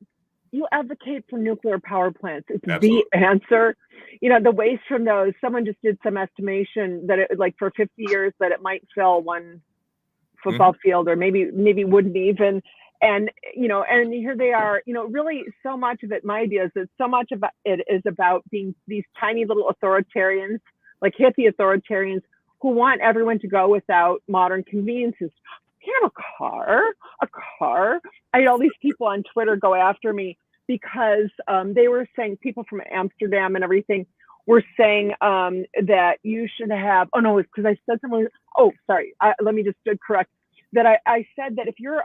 you advocate for nuclear power plants. It's Absolutely. the answer. The waste from those, someone just did some estimation that it, like for 50 years that it might fill one football field, or maybe wouldn't even. And, and here they are, really so much of it, my idea is that so much of it is about being these tiny little authoritarians, like hippie authoritarians, who want everyone to go without modern conveniences. You have a car. I had all these people on Twitter go after me because they were saying, people from Amsterdam and everything were saying that you should have, it's because I said something, let me just correct, that I said that if you're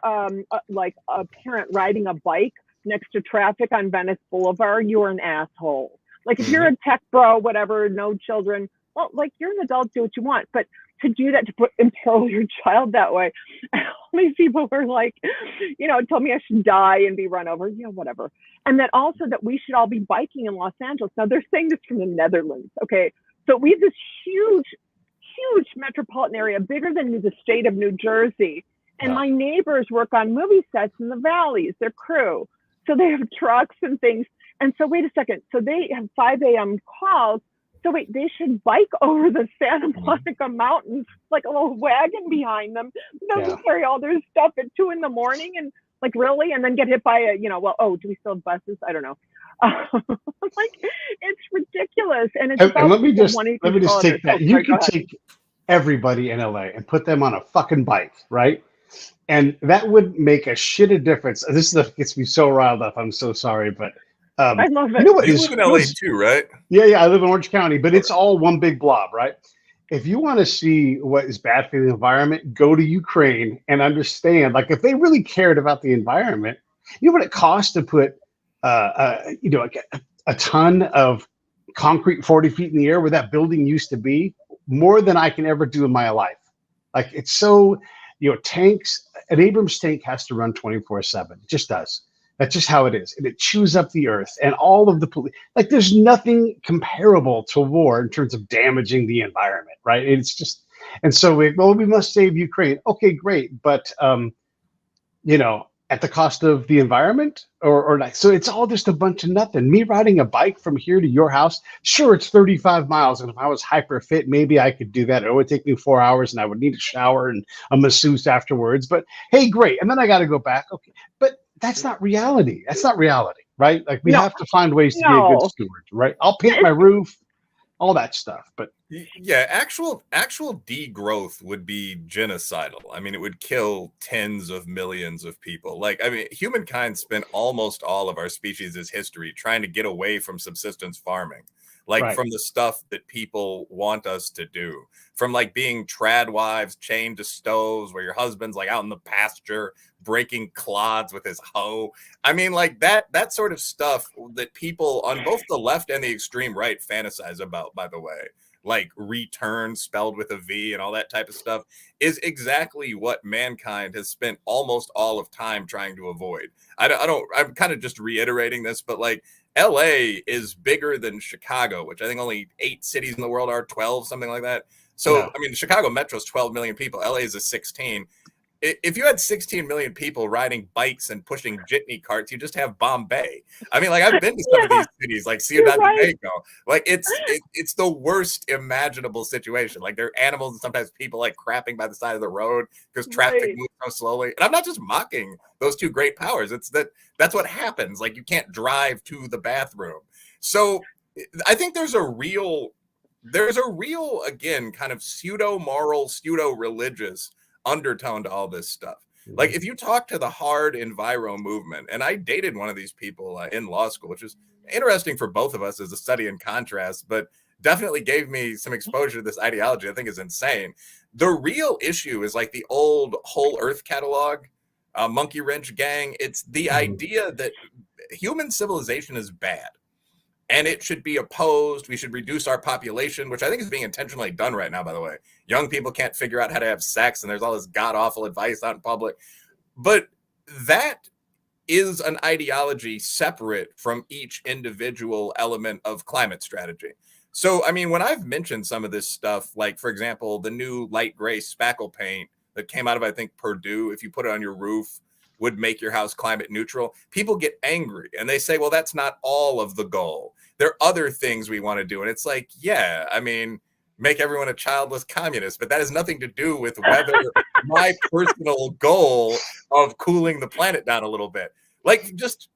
like a parent riding a bike next to traffic on Venice Boulevard, you're an asshole. Like if you're a tech bro, whatever, no children, well, like you're an adult, do what you want. But to do that, to imperil your child that way, and all these people were like, told me I should die and be run over, whatever. And that also that we should all be biking in Los Angeles. Now they're saying this from the Netherlands. Okay. So we have this huge metropolitan area, bigger than the state of New Jersey. And my neighbors work on movie sets in the valleys, their crew. So they have trucks and things. And so wait a second. So they have 5 a.m. calls. So wait, they should bike over the Santa Monica Mountains, like a little wagon behind them. They'll carry all their stuff at 2 a.m. and like really, and then get hit by a, do we still have buses? I don't know. Like it's ridiculous. And it's and let me just take that. You can take everybody in LA and put them on a fucking bike, right? And that would make a shit of difference. This gets me so riled up. I'm so sorry, but I love it. You live in LA too, right? Yeah, I live in Orange County, but it's all one big blob, right? If you want to see what is bad for the environment, go to Ukraine and understand. Like, if they really cared about the environment, you know what it costs to put, a ton of concrete 40 feet in the air where that building used to be? More than I can ever do in my life. Like, it's so, tanks. An Abrams tank has to run 24/7. It just does. That's just how it is. And it chews up the earth and all of the like there's nothing comparable to war in terms of damaging the environment, right? It's just, and so we must save Ukraine. Okay, great. But, at the cost of the environment or like, so it's all just a bunch of nothing. Me riding a bike from here to your house, sure, it's 35 miles. And if I was hyper fit, maybe I could do that. It would take me 4 hours and I would need a shower and a masseuse afterwards. But hey, great. And then I got to go back. Okay. But that's not reality. That's not reality, right? Like we have to find ways to be a good steward, right? I'll paint my roof, all that stuff. But Yeah, actual degrowth would be genocidal. I mean, it would kill tens of millions of people. Like, I mean, humankind spent almost all of our species' history trying to get away from subsistence farming, like Right. from the stuff that people want us to do, from like being trad wives chained to stoves where your husband's like out in the pasture breaking clods with his hoe. I mean, like that sort of stuff that people on both the left and the extreme right fantasize about, by the way, like return spelled with a V and all that type of stuff, is exactly what mankind has spent almost all of time trying to avoid. I'm kind of just reiterating this, but like LA is bigger than Chicago, which I think only 8 cities in the world are, 12, something like that. So, Yeah. I mean, the Chicago Metro is 12 million people. LA is a 16. If you had 16 million people riding bikes and pushing jitney carts, you just have Bombay. I mean, like I've been to some of Yeah, these cities, like you're Ciudad de right. Mexico. Like it's the worst imaginable situation. Like there are animals and sometimes people like crapping by the side of the road because traffic Right. moves so slowly. And I'm not just mocking those two great powers. It's that's what happens. Like you can't drive to the bathroom. So I think there's a real again kind of pseudo moral, pseudo religious undertone to all this stuff. Like if you talk to the hard enviro movement, and I dated one of these people in law school, which is interesting for both of us as a study in contrast, but definitely gave me some exposure to this ideology I think is insane. The real issue is like the old Whole Earth catalog, Monkey Wrench Gang. It's the idea that human civilization is bad and it should be opposed. We should reduce our population, which I think is being intentionally done right now, by the way. Young people can't figure out how to have sex, and there's all this god-awful advice out in public. But that is an ideology separate from each individual element of climate strategy. So, I mean, when I've mentioned some of this stuff, like, for example, the new light gray spackle paint that came out of, I think, Purdue, if you put it on your roof, would make your house climate neutral, people get angry and they say, well, that's not all of the goal. There are other things we want to do. And it's like, yeah, I mean, make everyone a childless communist, but that has nothing to do with whether my personal goal of cooling the planet down a little bit. Like just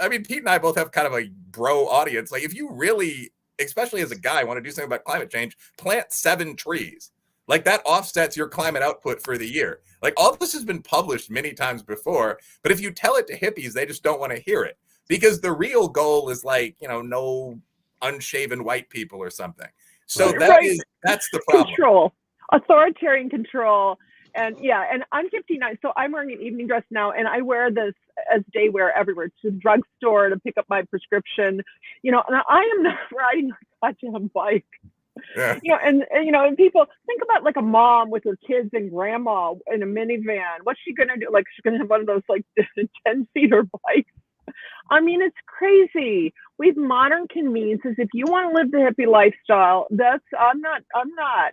I mean, Pete and I both have kind of a bro audience. Like if you really, especially as a guy, want to do something about climate change, plant 7 trees. Like that offsets your climate output for the year. Like all this has been published many times before, but if you tell it to hippies, they just don't want to hear it because the real goal is like, no unshaven white people or something. So that's the problem. Control, authoritarian control. And yeah, and I'm 59, so I'm wearing an evening dress now, and I wear this as day wear everywhere, to the drugstore, to pick up my prescription, and I am not riding a goddamn bike. Yeah. And people think about like a mom with her kids and grandma in a minivan. What's she gonna do? Like she's gonna have one of those like 10-seater bikes. I mean, it's crazy. We have modern conveniences. If you want to live the hippie lifestyle, I'm not.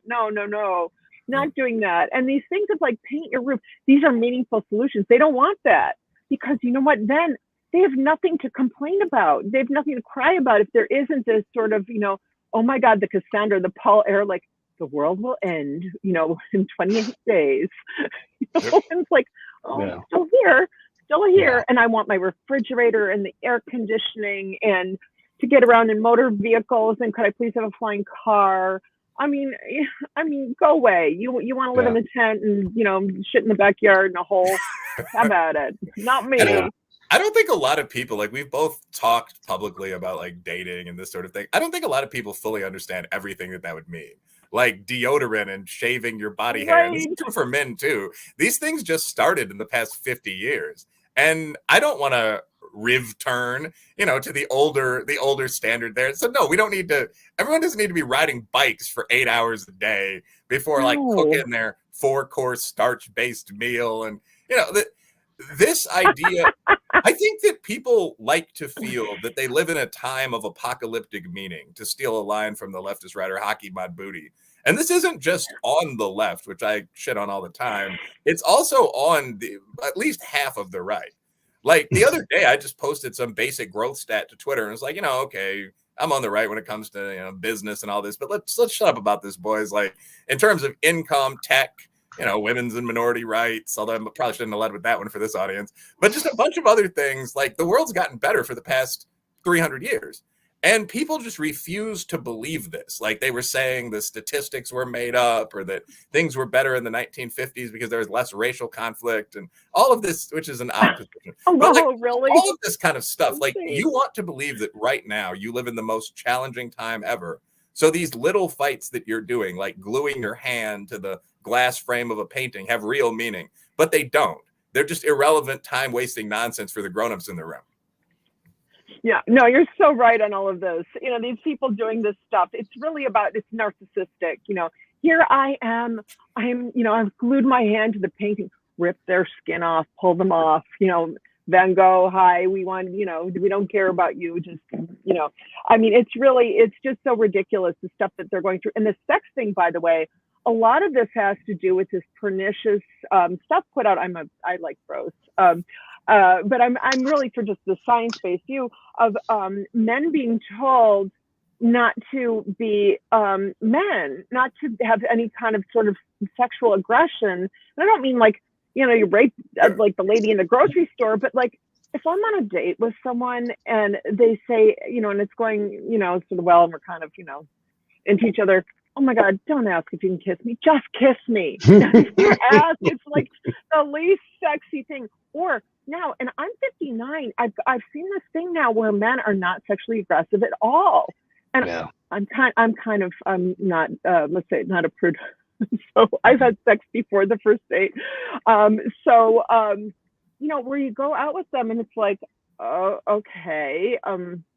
No, not doing that. And these things of like paint your roof, these are meaningful solutions. They don't want that because you know what? Then they have nothing to complain about. They have nothing to cry about if there isn't this sort of, oh my God, the Cassandra, the Paul Air, like the world will end, in 28 days. And it's like, I'm still here. Yeah. And I want my refrigerator and the air conditioning and to get around in motor vehicles. And could I please have a flying car? I mean, go away. You want to live in a tent and, shit in the backyard in a hole. How about it? Not me. I don't think a lot of people, like we've both talked publicly about like dating and this sort of thing. I don't think a lot of people fully understand everything that would mean. Like deodorant and shaving your body hair. And this is true for men too. These things just started in the past 50 years. And I don't want to return, to the older standard there. So no, we don't need to, everyone doesn't need to be riding bikes for 8 hours a day before like cooking their 4-course starch-based meal. And, this idea, I think that people like to feel that they live in a time of apocalyptic meaning, to steal a line from the leftist writer Hockey Mod Booty. And this isn't just on the left, which I shit on all the time. It's also on at least half of the right. Like the other day, I just posted some basic growth stat to Twitter, and it's like, okay, I'm on the right when it comes to business and all this, but let's shut up about this, boys. Like in terms of income, tech, women's and minority rights, although I probably shouldn't have led with that one for this audience, but just a bunch of other things. Like the world's gotten better for the past 300 years. And people just refused to believe this. Like they were saying the statistics were made up or that things were better in the 1950s because there was less racial conflict and all of this, which is an odd position. Oh, But like no, really? all of this kind of stuff, Insane. like you want to believe that right now you live in the most challenging time ever. So these little fights that you're doing, like gluing your hand to the glass frame of a painting, have real meaning, but they don't. They're just irrelevant, time wasting nonsense for the grown-ups in the room. Yeah, no, you're so right on all of this. You know, these people doing this stuff, it's really about, it's narcissistic. You know, here I am, I've glued my hand to the painting, rip their skin off, pull them off, you know, Van Gogh, hi, we want, you know, we don't care about you. Just, you know, I mean, it's just so ridiculous, the stuff that they're going through. And the sex thing, by the way, a lot of this has to do with this pernicious stuff put out. I like gross. But I'm really for just the science-based view of men being told not to be men, not to have any kind of sort of sexual aggression. And I don't mean like, you know, you rape like the lady in the grocery store, but like if I'm on a date with someone and they say, you know, and it's going, you know, sort of well, and we're kind of, you know, into each other. Oh my God, don't ask if you can kiss me. Just kiss me. Ask. It's like the least sexy thing. Or now, and I'm 59, I've seen this thing now where men are not sexually aggressive at all. And yeah. I'm not, let's say, not a prude. So I've had sex before the first date. You know, where you go out with them and it's like, okay,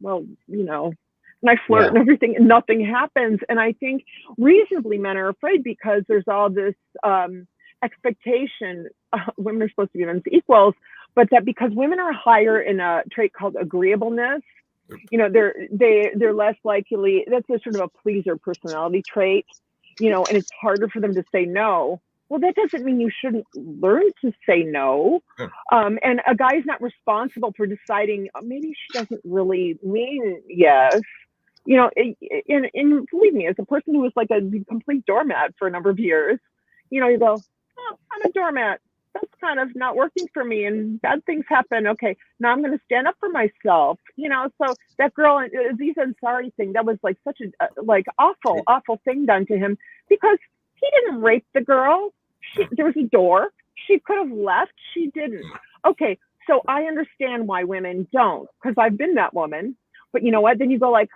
well, you know, and I flirt and everything and nothing happens. And I think reasonably men are afraid because there's all this expectation, women are supposed to be men's equals, but that because women are higher in a trait called agreeableness, you know, they're less likely, that's a sort of a pleaser personality trait, you know, and it's harder for them to say no. Well, that doesn't mean you shouldn't learn to say no. And a guy's not responsible for deciding maybe she doesn't really mean yes. You know, and believe me, as a person who was like a complete doormat for a number of years, you know, you go, oh, I'm a doormat. That's kind of not working for me and bad things happen. Okay, now I'm going to stand up for myself. You know, so that girl, Aziz Ansari thing, that was like such a like awful thing done to him because he didn't rape the girl. There was a door. She could have left. She didn't. Okay, so I understand why women don't because I've been that woman. But you know what? Then you go like,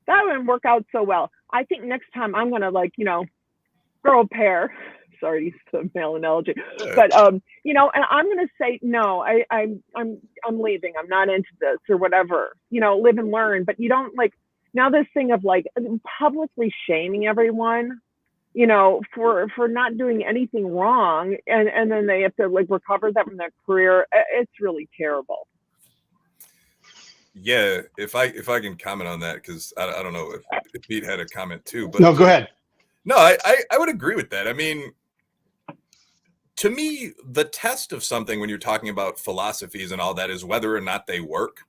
that wouldn't work out so well. I think next time I'm gonna like, you know, grow a pair. Sorry to use the male analogy, but you know, and I'm gonna say no. I'm leaving. I'm not into this or whatever. You know, live and learn. But you don't like now this thing of like publicly shaming everyone, you know, for not doing anything wrong, and then they have to like recover that from their career. It's really terrible. Yeah, if I can comment on that, because I don't know if Pete had a comment too. But no, go ahead. No, I would agree with that. I mean, to me, the test of something when you're talking about philosophies and all that is whether or not they work.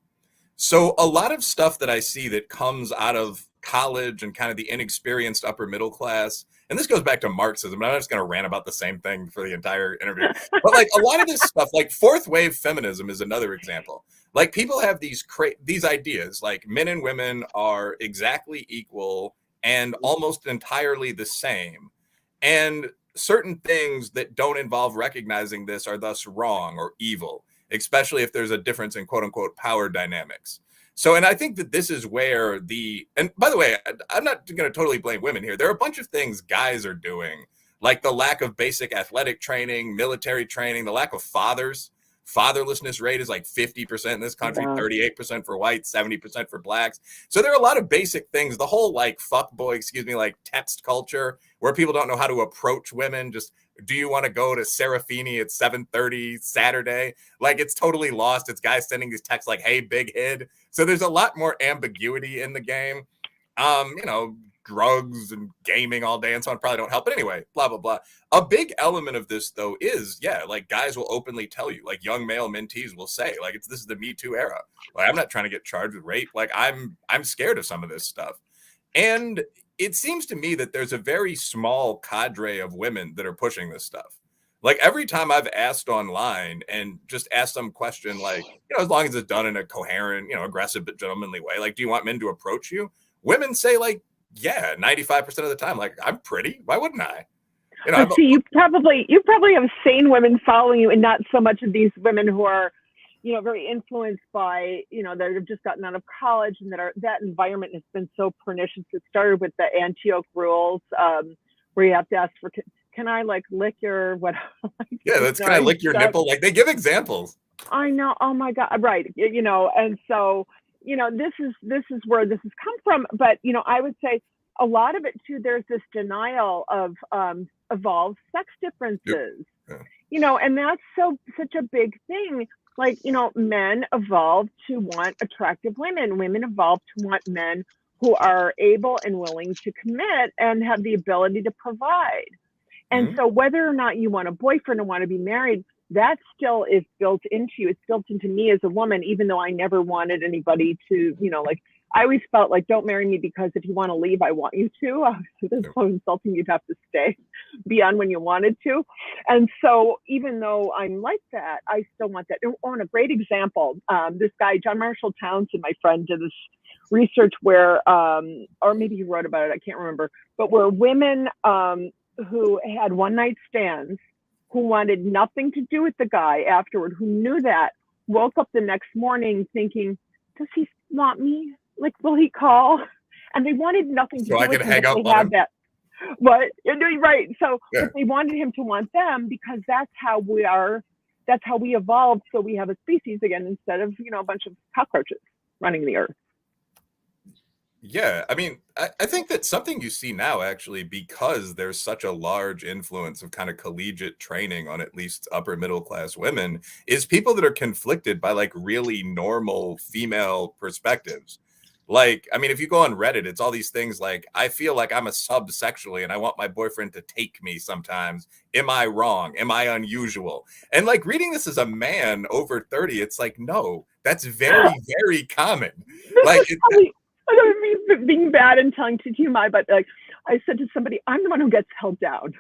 So a lot of stuff that I see that comes out of college and kind of the inexperienced upper middle class, and this goes back to Marxism, and I'm just going to rant about the same thing for the entire interview. But like a lot of this stuff, like fourth wave feminism is another example. Like people have these ideas, like men and women are exactly equal and almost entirely the same. And certain things that don't involve recognizing this are thus wrong or evil, especially if there's a difference in quote unquote power dynamics. So, and I think that this is where and by the way, I'm not going to totally blame women here. There are a bunch of things guys are doing, like the lack of basic athletic training, military training, the lack of fathers. Fatherlessness rate is like 50% in this country, 38% for whites, 70% for blacks. So there are a lot of basic things. The whole like fuckboy, like text culture where people don't know how to approach women. Just, do you want to go to Serafini at 7:30 Saturday? Like it's totally lost. It's guys sending these texts like, hey, big head. So there's a lot more ambiguity in the game. You know, drugs and gaming all day and so on probably don't help. But anyway, blah, blah, blah. A big element of this, though, is, like guys will openly tell you, like young male mentees will say, like, this is the Me Too era. Like, I'm not trying to get charged with rape. Like, I'm scared of some of this stuff. And it seems to me that there's a very small cadre of women that are pushing this stuff. Like every time I've asked online and just asked some question, like, as long as it's done in a coherent, aggressive but gentlemanly way, like, do you want men to approach you? Women say, like, yeah, 95% of the time, like, I'm pretty. Why wouldn't I? See, you probably have sane women following you, and not so much of these women who are, very influenced by, that have just gotten out of college, and that environment has been so pernicious. It started with the Antioch rules, where you have to ask for, can I like lick your what? Yeah, can I lick your nipple? Like they give examples. I know. Oh my God. Right. And so, this is where this has come from. But, I would say a lot of it too, there's this denial of evolved sex differences, Yeah. And that's such a big thing. Like, men evolved to want attractive women. Women evolved to want men who are able and willing to commit and have the ability to provide. And so whether or not you want a boyfriend or want to be married, that still is built into you. It's built into me as a woman, even though I never wanted anybody to, I always felt like, don't marry me because if you want to leave, I want you to. This is so insulting. You'd have to stay beyond when you wanted to. And so even though I'm like that, I still want that. And a great example, this guy, John Marshall Townsend, my friend, did this research where, or maybe he wrote about it, I can't remember, but where women, who had one night stands, who wanted nothing to do with the guy afterward, who knew that, woke up the next morning thinking, does he want me? Like, will he call? And they wanted nothing to do with him. Hang up they on had him. that. What? Right. So Yeah. they wanted him to want them because that's how we are. That's how we evolved. So we have a species again instead of, a bunch of cockroaches running the earth. Yeah, I mean, I think that's something you see now, actually, because there's such a large influence of kind of collegiate training on at least upper middle class women, is people that are conflicted by like really normal female perspectives. Like, I mean, if you go on Reddit, it's all these things like, I feel like I'm a sub sexually and I want my boyfriend to take me sometimes. Am I wrong? Am I unusual? And like reading this as a man over 30, it's like, no, that's very, very common. Like, I don't mean being bad and telling TMI, but like I said to somebody, I'm the one who gets held down.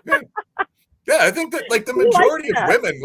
Yeah, I think that like the majority of women,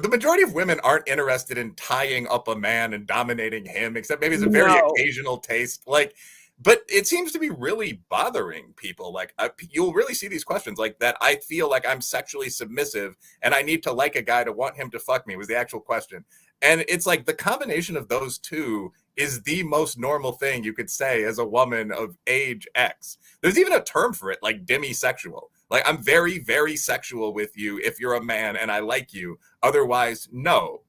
the majority of women aren't interested in tying up a man and dominating him, except maybe it's a very occasional taste. Like, but it seems to be really bothering people. Like, you'll really see these questions like that. I feel like I'm sexually submissive and I need to like a guy to want him to fuck me was the actual question. And it's like the combination of those two is the most normal thing you could say as a woman of age X. There's even a term for it, like demisexual. Like, I'm very, very sexual with you if you're a man and I like you. Otherwise, no.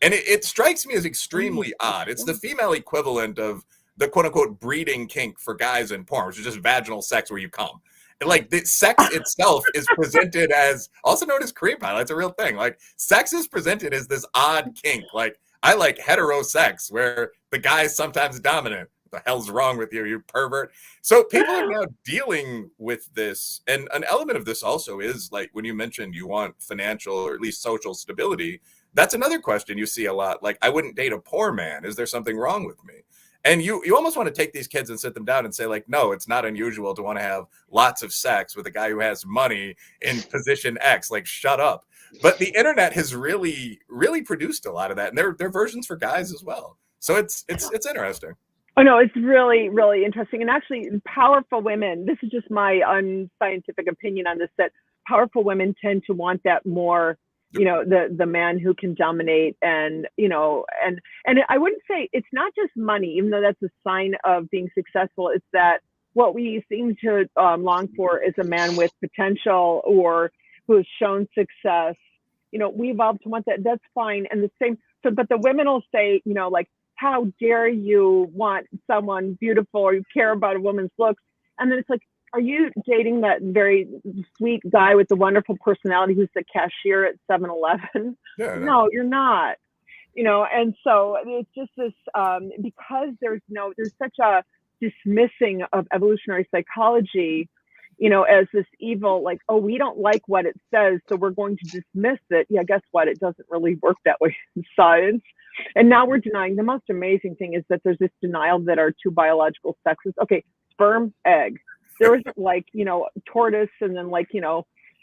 And it strikes me as extremely odd. It's the female equivalent of the quote unquote breeding kink for guys in porn, which is just vaginal sex where you come. And like the sex itself is presented as, also known as cream pie. That's a real thing. Like sex is presented as this odd kink. Like, I like hetero sex where the guy's sometimes dominant. What the hell's wrong with you, you pervert? So people are now dealing with this. And an element of this also is like when you mentioned you want financial or at least social stability, that's another question you see a lot. Like, I wouldn't date a poor man. Is there something wrong with me? And you almost want to take these kids and sit them down and say, like, no, it's not unusual to want to have lots of sex with a guy who has money in position X. Like, shut up. But the internet has really, really produced a lot of that. And there are versions for guys as well. So it's interesting. Oh, no, it's really, really interesting. And actually, powerful women, this is just my unscientific opinion on this, that powerful women tend to want that more, the man who can dominate and I wouldn't say it's not just money, even though that's a sign of being successful. It's that what we seem to long for is a man with potential or who has shown success. We evolved to want that. That's fine. And the same. So, but the women will say, like, how dare you want someone beautiful or you care about a woman's looks? And then it's like, are you dating that very sweet guy with the wonderful personality who's the cashier at 7-Eleven? Yeah, no, you're not. And so it's just this, because there's such a dismissing of evolutionary psychology, as this evil, like, oh, we don't like what it says, so we're going to dismiss it. Yeah, guess what? It doesn't really work that way in science. And now we're denying. The most amazing thing is that there's this denial that our two biological sexes, okay, sperm, egg. There isn't like, tortoise and then like,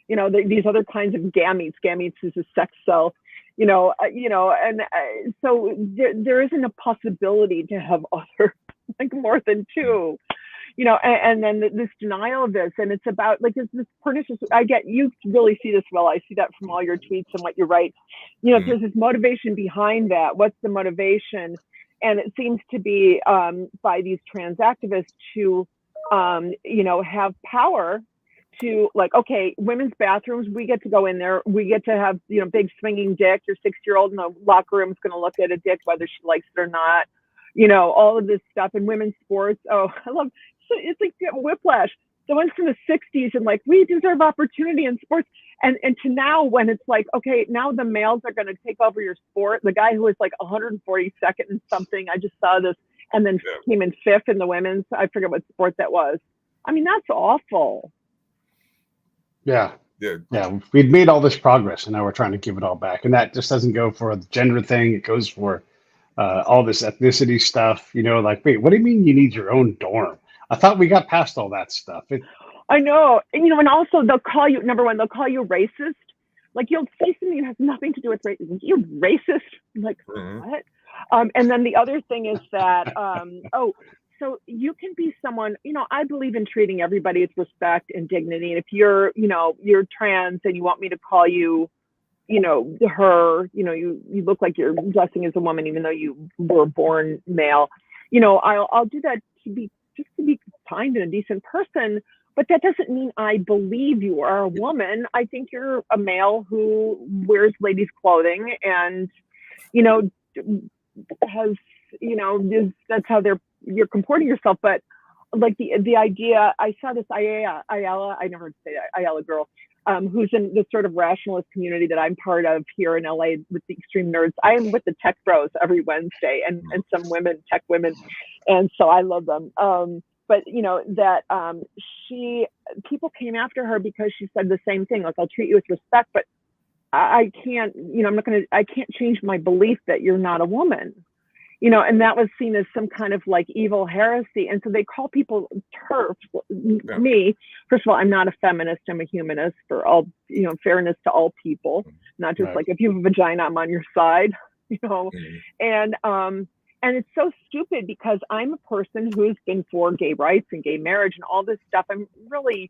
these other kinds of gametes. Gametes is a sex cell, and so there isn't a possibility to have other, like, more than two. And then this denial of this, and it's about, like, this pernicious. You really see this well. I see that from all your tweets and what you write. There's this motivation behind that. What's the motivation? And it seems to be by these trans activists to, have power to, like, okay, women's bathrooms, we get to go in there. We get to have, big swinging dick. Your 6-year-old in the locker room is going to look at a dick, whether she likes it or not. All of this stuff in women's sports. Oh, I love. It's like whiplash. The ones from the 60s and, like, we deserve opportunity in sports, and to now, when it's like, okay, now the males are going to take over your sport. The guy who was like 142nd and something, I just saw this, and then came in 5th in the women's. I forget what sport that was. I mean, that's awful. Yeah. We'd made all this progress, and now we're trying to give it all back, and that just doesn't go for the gender thing. It goes for all this ethnicity stuff. Like, wait, what do you mean you need your own dorm? I thought we got past all that stuff. I know. And, and also they'll call you, number one, they'll call you racist. Like, you'll say something that has nothing to do with race. You're racist. I'm like, what? And then the other thing is that, so you can be someone, I believe in treating everybody with respect and dignity. And if you're, you're trans and you want me to call you, her, you look like you're dressing as a woman, even though you were born male, I'll do that to be kind and a decent person, but that doesn't mean I believe you are a woman. I think you're a male who wears ladies' clothing and, has, that's how you're comporting yourself. But, like, the idea, I saw this Ayala, I never say that, Ayala girl, who's in the sort of rationalist community that I'm part of here in LA with the extreme nerds. I am with the tech bros every Wednesday and some women, tech women. And so I love them. But people came after her because she said the same thing. Like, I'll treat you with respect, but I can't, I can't change my belief that you're not a woman. And that was seen as some kind of, like, evil heresy. And so they call people TERFs. Yeah. Me, first of all, I'm not a feminist. I'm a humanist for all, fairness to all people, not just like, if you have a vagina, I'm on your side, and it's so stupid because I'm a person who's been for gay rights and gay marriage and all this stuff. I'm really,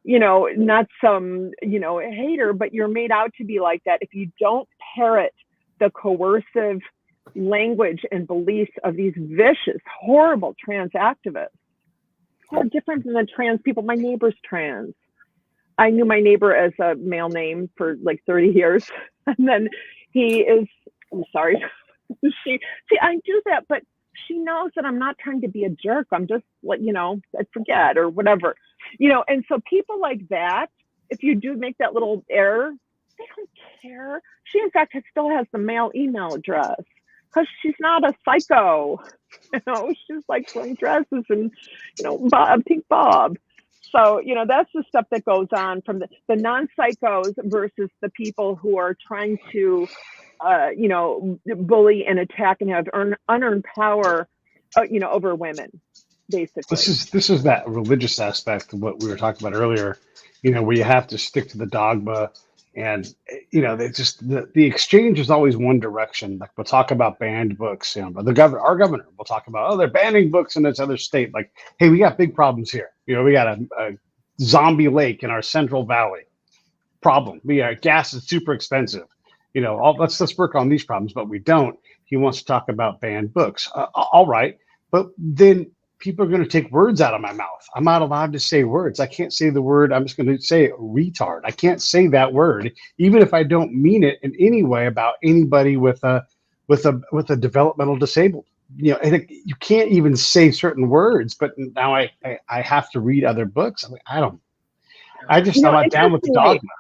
not some, hater, but you're made out to be like that if you don't parrot the coercive language and beliefs of these vicious, horrible trans activists. They're different than the trans people. My neighbor's trans. I knew my neighbor as a male name for like 30 years. And then he is, I'm sorry. I do that, but she knows that I'm not trying to be a jerk. I'm just like, I forget or whatever, and so people like that, if you do make that little error, they don't care. She, in fact, still has the male email address because she's not a psycho. She's like wearing dresses and, Pink Bob. So, that's the stuff that goes on from the non-psychos versus the people who are trying to, bully and attack and have unearned power, over women, basically. This is that religious aspect of what we were talking about earlier, where you have to stick to the dogma. And, they just, the exchange is always one direction. Like, we'll talk about banned books, but our governor will talk about, they're banning books in this other state. Like, hey, we got big problems here. We got a zombie lake in our Central Valley problem. Gas is super expensive. Let's work on these problems, but we don't. He wants to talk about banned books. All right. But then people are going to take words out of my mouth. I'm not allowed to say words. I can't say the word. I'm just going to say retard. I can't say that word, even if I don't mean it in any way about anybody with a developmental disabled. And you can't even say certain words. But now I have to read other books. I'm not down with the dogma.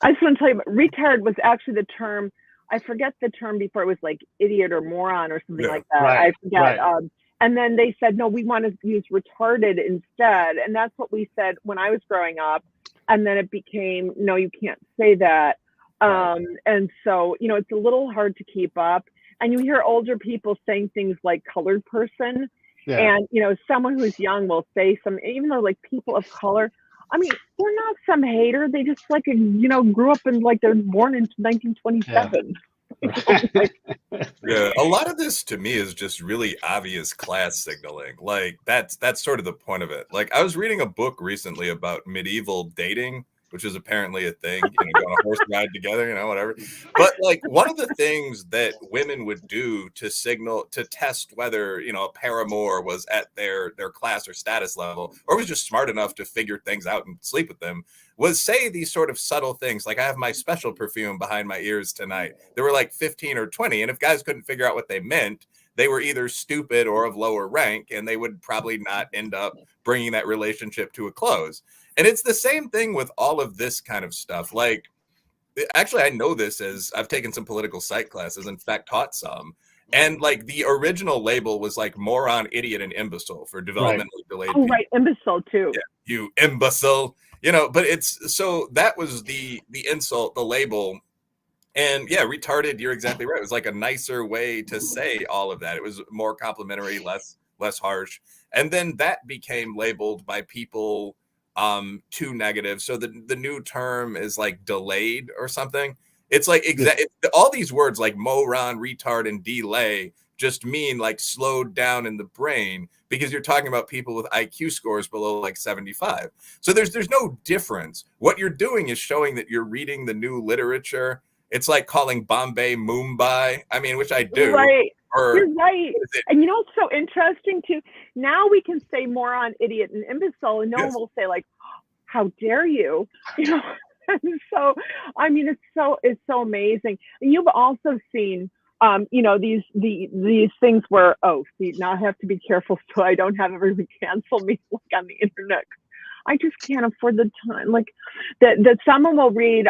I just want to tell you, retard was actually the term. I forget the term before. It was like idiot or moron or something like that. Right, I forget. Right. And then they said, no, we want to use retarded instead. And that's what we said when I was growing up. And then it became, no, you can't say that. And so, it's a little hard to keep up. And you hear older people saying things like colored person. Yeah. And, someone who's young will say some, even though like people of color, I mean, they're not some hater. They just like, grew up in like they're born in 1927. Yeah, a lot of this to me is just really obvious class signaling. Like that's sort of the point of it. Like I was reading a book recently about medieval dating, which is apparently a thing, go on a horse ride together, whatever. But like one of the things that women would do to signal to test whether, a paramour was at their class or status level or was just smart enough to figure things out and sleep with them was say these sort of subtle things like I have my special perfume behind my ears tonight. There were like 15 or 20. And if guys couldn't figure out what they meant, they were either stupid or of lower rank, and they would probably not end up bringing that relationship to a close. And it's the same thing with all of this kind of stuff. Like, actually, I know this as I've taken some political psych classes, in fact, taught some. And like the original label was like moron, idiot, and imbecile for developmentally delayed people. Right, imbecile too. Yeah, you imbecile. But it's so that was the insult, the label. And yeah, retarded, you're exactly right. It was like a nicer way to say all of that. It was more complimentary, less harsh. And then that became labeled by people too negative. So the new term is like delayed or something. It's like all these words like moron, retard, and delay just mean like slowed down in the brain because you're talking about people with IQ scores below like 75. So there's no difference. What you're doing is showing that you're reading the new literature. It's like calling Bombay Mumbai. I mean, which I do. Right. You're right. And what's so interesting too? Now we can say moron, idiot, and imbecile, and no one will say like, "How dare you?" And so, I mean, it's so amazing. And you've also seen, these things where now I have to be careful so I don't have everyone cancel me like on the internet. I just can't afford the time. Like that someone will read,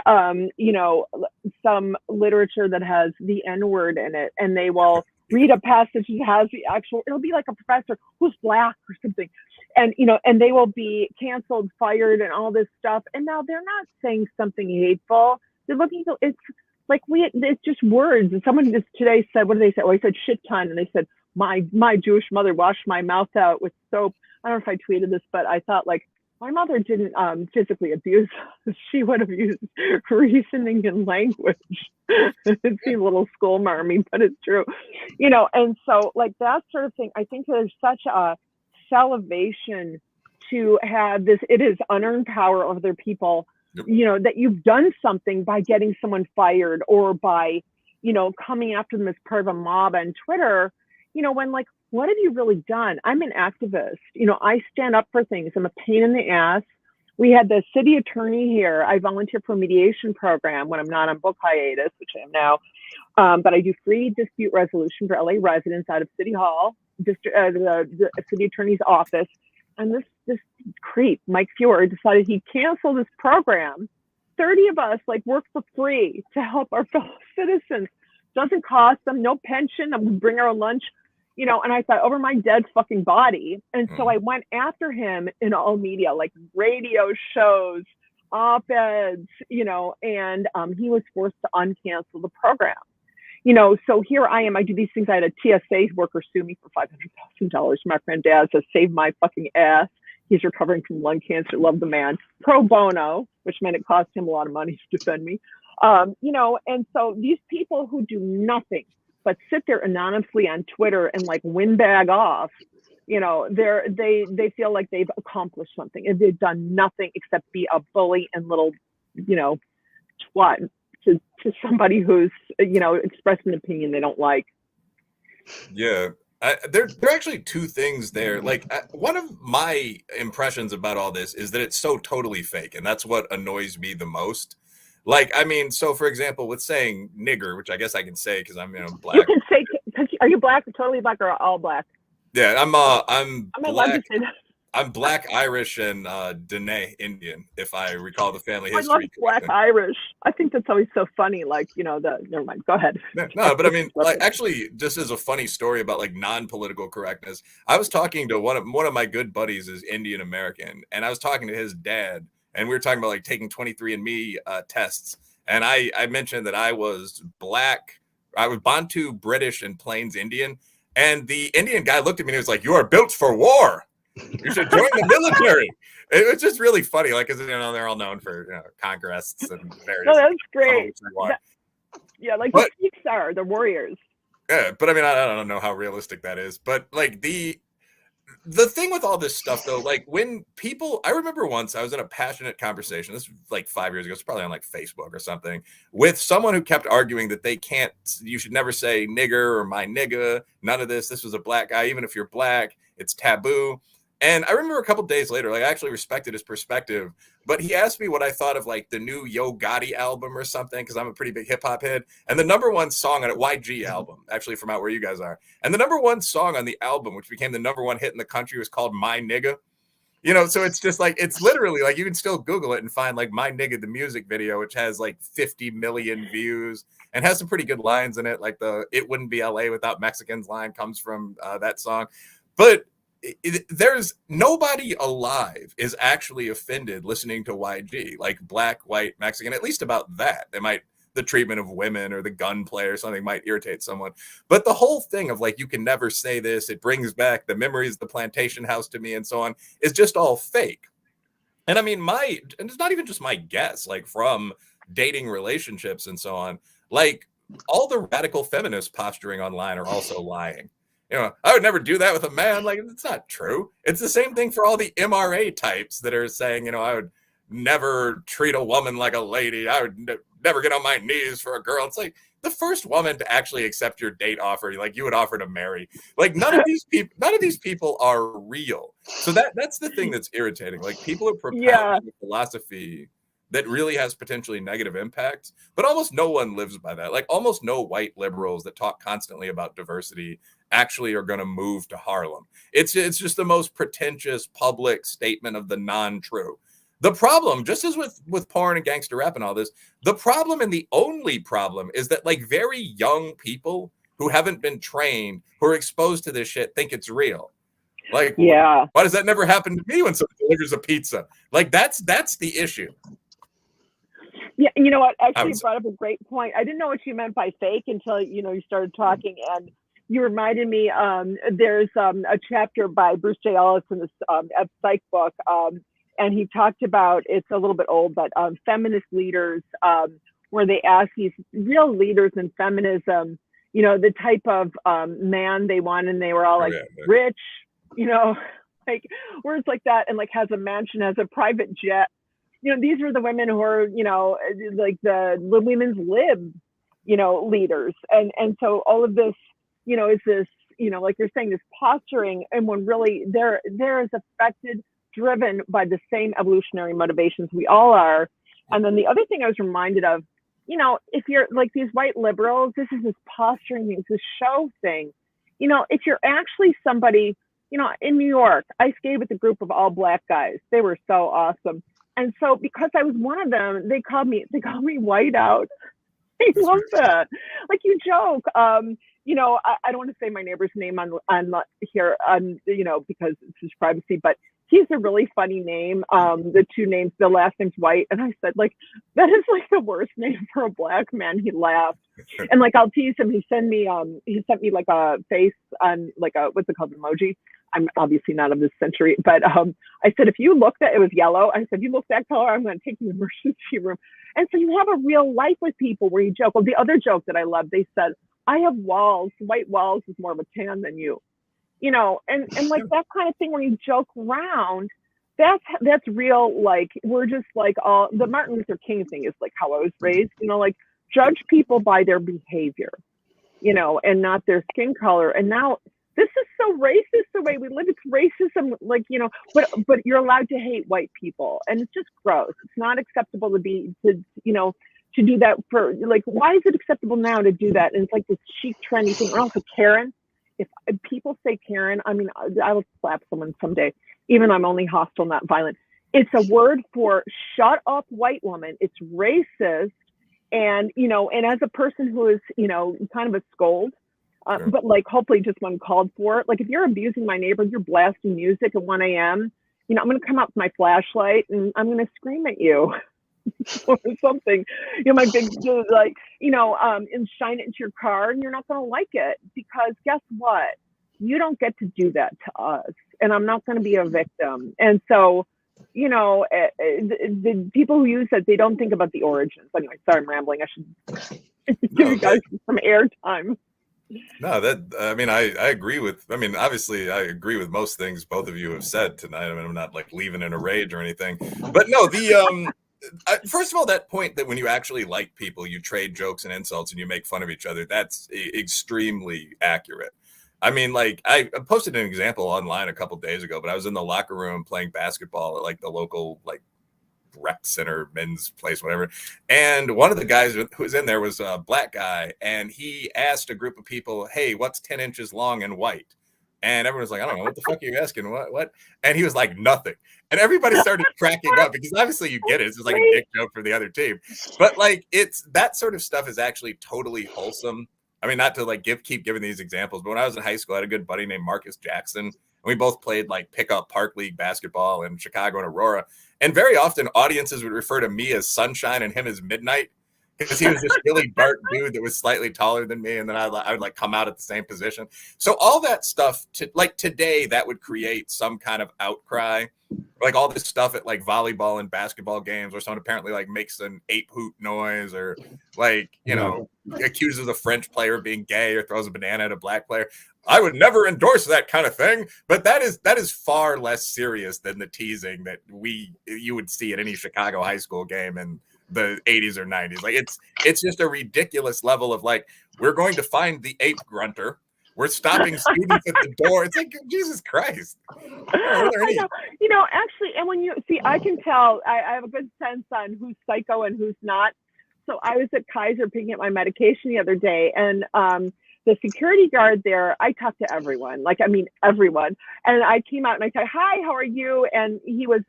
some literature that has the N-word in it, and they will read a passage that has the actual. It'll be like a professor who's black or something, and and they will be canceled, fired, and all this stuff. And now they're not saying something hateful. They're looking. It's like it's just words. And someone just today said, what did they say? Oh, I said shit ton, and they said my Jewish mother washed my mouth out with soap. I don't know if I tweeted this, but I thought like. My mother didn't physically abuse us. She would have used reasoning and language. It seems a little school marmy, but it's true. And so like that sort of thing, I think there's such a salivation to have this. It is unearned power of other people, that you've done something by getting someone fired or by, coming after them as part of a mob on Twitter, when like, what have you really done? I'm an activist. I stand up for things. I'm a pain in the ass. We had the city attorney here. I volunteer for a mediation program when I'm not on book hiatus, which I am now. But I do free dispute resolution for LA residents out of City Hall, the city attorney's office. And this creep, Mike Fuhr, decided he'd cancel this program. 30 of us work for free to help our fellow citizens. Doesn't cost them, no pension. I'm gonna bring our own lunch. And I thought over my dead fucking body. And so I went after him in all media, like radio shows, op-eds, and he was forced to uncancel the program. So here I am. I do these things. I had a TSA worker sue me for $500,000. My friend Dad says, save my fucking ass. He's recovering from lung cancer. Love the man. Pro bono, which meant it cost him a lot of money to defend me. And so these people who do nothing but sit there anonymously on Twitter and windbag off, they feel like they've accomplished something and they've done nothing except be a bully and little, twat to somebody who's, expressed an opinion they don't like. Yeah. There are actually two things there. One of my impressions about all this is that it's so totally fake. And that's what annoys me the most. So for example, with saying nigger, which I guess I can say because I'm black. You can say, are you black, totally black, or all black? Yeah, I'm allowed to say that. I'm black, Irish, and Dene Indian, if I recall the family history. I love black Irish. I think that's always so funny. Never mind. Go ahead. No, but I mean, actually, just as a funny story about non-political correctness, I was talking to one of my good buddies is Indian American, and I was talking to his dad. And we were talking about taking 23andMe tests. And I mentioned that I was black. I was Bantu, British, and Plains Indian. And the Indian guy looked at me and he was like, "You are built for war." You should join the military. It was just really funny, like, because they're all known for conquests and various. No, that's great. Yeah, like but, the Sikhs are the warriors. Yeah, but I mean, I don't know how realistic that is. But like the thing with all this stuff, though, like when people, I remember once I was in a passionate conversation. This was like 5 years ago. It's probably on like Facebook or something, with someone who kept arguing that you should never say nigger or my nigga. None of this. This was a black guy. Even if you're black, it's taboo. And I remember a couple days later, like I actually respected his perspective, but he asked me what I thought of like the new Yo Gotti album or something, because I'm a pretty big hip hop head. And the number one song on it, YG album, actually from out where you guys are. And the number one song on the album, which became the number one hit in the country, was called My Nigga. So it's just like, it's literally like, you can still Google it and find like My Nigga, the music video, which has like 50 million views and has some pretty good lines in it. Like the "It Wouldn't Be LA Without Mexicans" line comes from that song. But there's nobody alive is actually offended listening to YG, like black, white, Mexican, at least about that. The treatment of women or the gunplay or something might irritate someone. But the whole thing of like, you can never say this, it brings back the memories of the plantation house to me and so on, is just all fake. And I mean, and it's not even just my guess, like from dating relationships and so on, like all the radical feminist posturing online are also lying. I would never do that with a man. Like, it's not true. It's the same thing for all the MRA types that are saying, I would never treat a woman like a lady. I would never get on my knees for a girl. It's like the first woman to actually accept your date offer, like you would offer to marry. Like none of these people are real. So that's the thing that's irritating. Like people are propounding a philosophy that really has potentially negative impacts, but almost no one lives by that. Like almost no white liberals that talk constantly about diversity actually are going to move to Harlem. It's just the most pretentious public statement of the non-true. The problem, just as with porn and gangster rap and all this, the problem and the only problem is that like very young people who haven't been trained, who are exposed to this shit, think it's real. Like, why does that never happen to me when someone delivers a pizza? Like that's the issue. Yeah, you know what? Actually, you brought up a great point. I didn't know what you meant by fake until you started talking, and you reminded me. There's a chapter by Bruce J. Ellis in this psych book, and he talked about, it's a little bit old, but feminist leaders, where they ask these real leaders in feminism, the type of man they want, and they were all like rich, like words like that, and like has a mansion, has a private jet. These are the women who are, like the women's lib, leaders. And so all of this, is this, like you're saying, this posturing, and when really there is affected, driven by the same evolutionary motivations we all are. And then the other thing I was reminded of, if you're like these white liberals, this is this posturing thing, this show thing. If you're actually somebody, in New York, I skated with a group of all black guys. They were so awesome. And so because I was one of them, they called me white out. I love that. Like you joke. I don't want to say my neighbor's name on here, because it's his privacy, but he's a really funny name. The two names, the last name's White. And I said, like, that is like the worst name for a black man. He laughed. And like, I'll tease him. He sent me like a face on like a, what's it called, emoji. I'm obviously not of this century, but I said, if you look that, it was yellow. I said, you look that color, I'm going to take you to the emergency room. And so you have a real life with people where you joke. Well, the other joke that I love, they said, I have walls. White walls is more of a tan than you, and like that kind of thing where you joke around. That's real. Like we're just like all the Martin Luther King thing is like how I was raised. Like judge people by their behavior, and not their skin color. And now this is so racist the way we live. It's racism, like, but you're allowed to hate white people, and it's just gross. It's not acceptable to do that for, like, why is it acceptable now to do that? And it's like this chic, trendy thing. And also Karen, if people say Karen, I mean, I will slap someone someday, even though I'm only hostile, not violent. It's a word for shut up white woman. It's racist. And, and as a person who is, kind of a scold, but like hopefully just when called for, like if you're abusing my neighbor, you're blasting music at 1 a.m., I'm going to come out with my flashlight and I'm going to scream at you or something, my big, like, and shine it into your car, and you're not going to like it, because guess what? you don't get to do that to us, and I'm not going to be a victim. And so, you know, the people who use it, they don't think about the origins. Anyway, sorry, I'm rambling. I should give you guys some airtime. No, I mean, I agree with, I mean, obviously I agree with most things both of you have said tonight. I mean, I'm not like leaving in a rage or anything, but no, first of all, that point that when you actually like people, you trade jokes and insults and you make fun of each other, that's extremely accurate. I mean, like I posted an example online a couple days ago, but I was in the locker room playing basketball at like the local, like, rec center, men's place, whatever. And one of the guys who was in there was a black guy, and he asked a group of people, "Hey, what's 10 inches long and white?" And everyone was like, "I don't know, what the fuck are you asking? What?" And he was like, "Nothing." And everybody started cracking up because obviously you get it. It's just like a dick joke for the other team. But like, it's that sort of stuff is actually totally wholesome. I mean, not to like keep giving these examples, but when I was in high school, I had a good buddy named Marcus Jackson. And we both played like pickup park league basketball in Chicago and Aurora. And very often audiences would refer to me as Sunshine and him as Midnight because he was this really dark dude that was slightly taller than me. And then I would like come out at the same position. So all that stuff, like today, that would create some kind of outcry. Like all this stuff at like volleyball and basketball games where someone apparently like makes an ape hoot noise or like, you know, accuses a French player of being gay or throws a banana at a black player. I would never endorse that kind of thing, but that is far less serious than the teasing that you would see at any Chicago high school game in the 80s or 90s. Like it's just a ridiculous level of like, we're going to find the ape grunter. We're stopping students at the door. It's like, Jesus Christ. I know. You know, actually, and when you see, I can tell, I have a good sense on who's psycho and who's not. So I was at Kaiser picking up my medication the other day, and the security guard there, I talked to everyone, like, I mean, everyone. And I came out and I said, "Hi, how are you?" And he was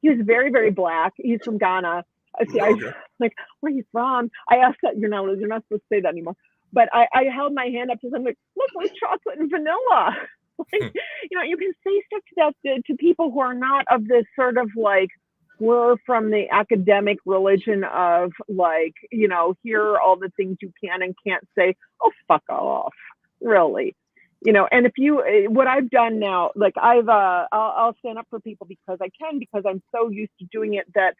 very, very black. He's from Ghana. I like, "Where are you from?" I asked that, you're not supposed to say that anymore. But I held my hand up to him like, "Look, we're chocolate and vanilla." Like, you know, you can say stuff to people who are not of this sort of like, we're from the academic religion of like, you know, here are all the things you can and can't say. Oh, fuck off, really. You know, and if you, what I've done now, like I'll stand up for people because I can, because I'm so used to doing it that,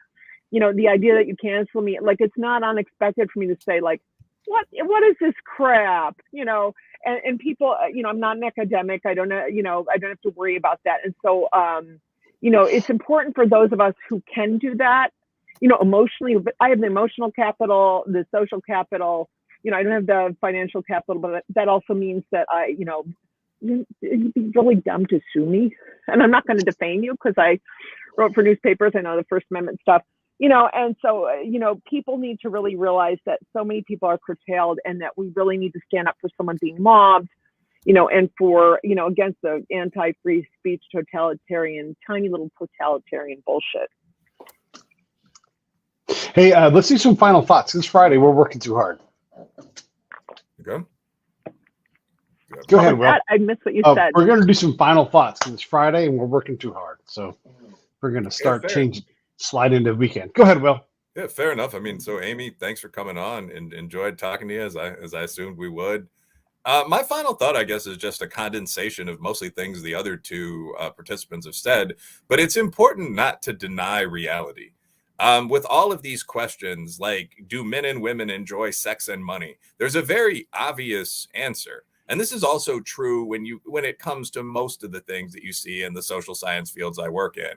you know, the idea that you cancel me, like, it's not unexpected for me to say like, what is this crap, you know, and people, you know, I'm not an academic. I don't know, you know, I don't have to worry about that. And so, you know, it's important for those of us who can do that, you know, emotionally. I have the emotional capital, the social capital, you know, I don't have the financial capital, but that also means that you know, you'd be really dumb to sue me. And I'm not going to defame you because I wrote for newspapers. I know the First Amendment stuff, you know, and so, you know, people need to really realize that so many people are curtailed and that we really need to stand up for someone being mobbed, you know, and for, you know, against the anti-free speech, totalitarian, tiny little totalitarian bullshit. Hey, let's do some final thoughts. This Friday, we're working too hard. Okay. Go ahead, Will. I missed what you said. We're going to do some final thoughts this Friday, and we're working too hard. So we're going to start slide into the weekend. Go ahead, Will. Yeah, fair enough. I mean, so Amy, thanks for coming on and enjoyed talking to you as I assumed we would. My final thought, I guess, is just a condensation of mostly things the other two participants have said, but it's important not to deny reality. With all of these questions, like, do men and women enjoy sex and money? There's a very obvious answer. And this is also true when it comes to most of the things that you see in the social science fields I work in.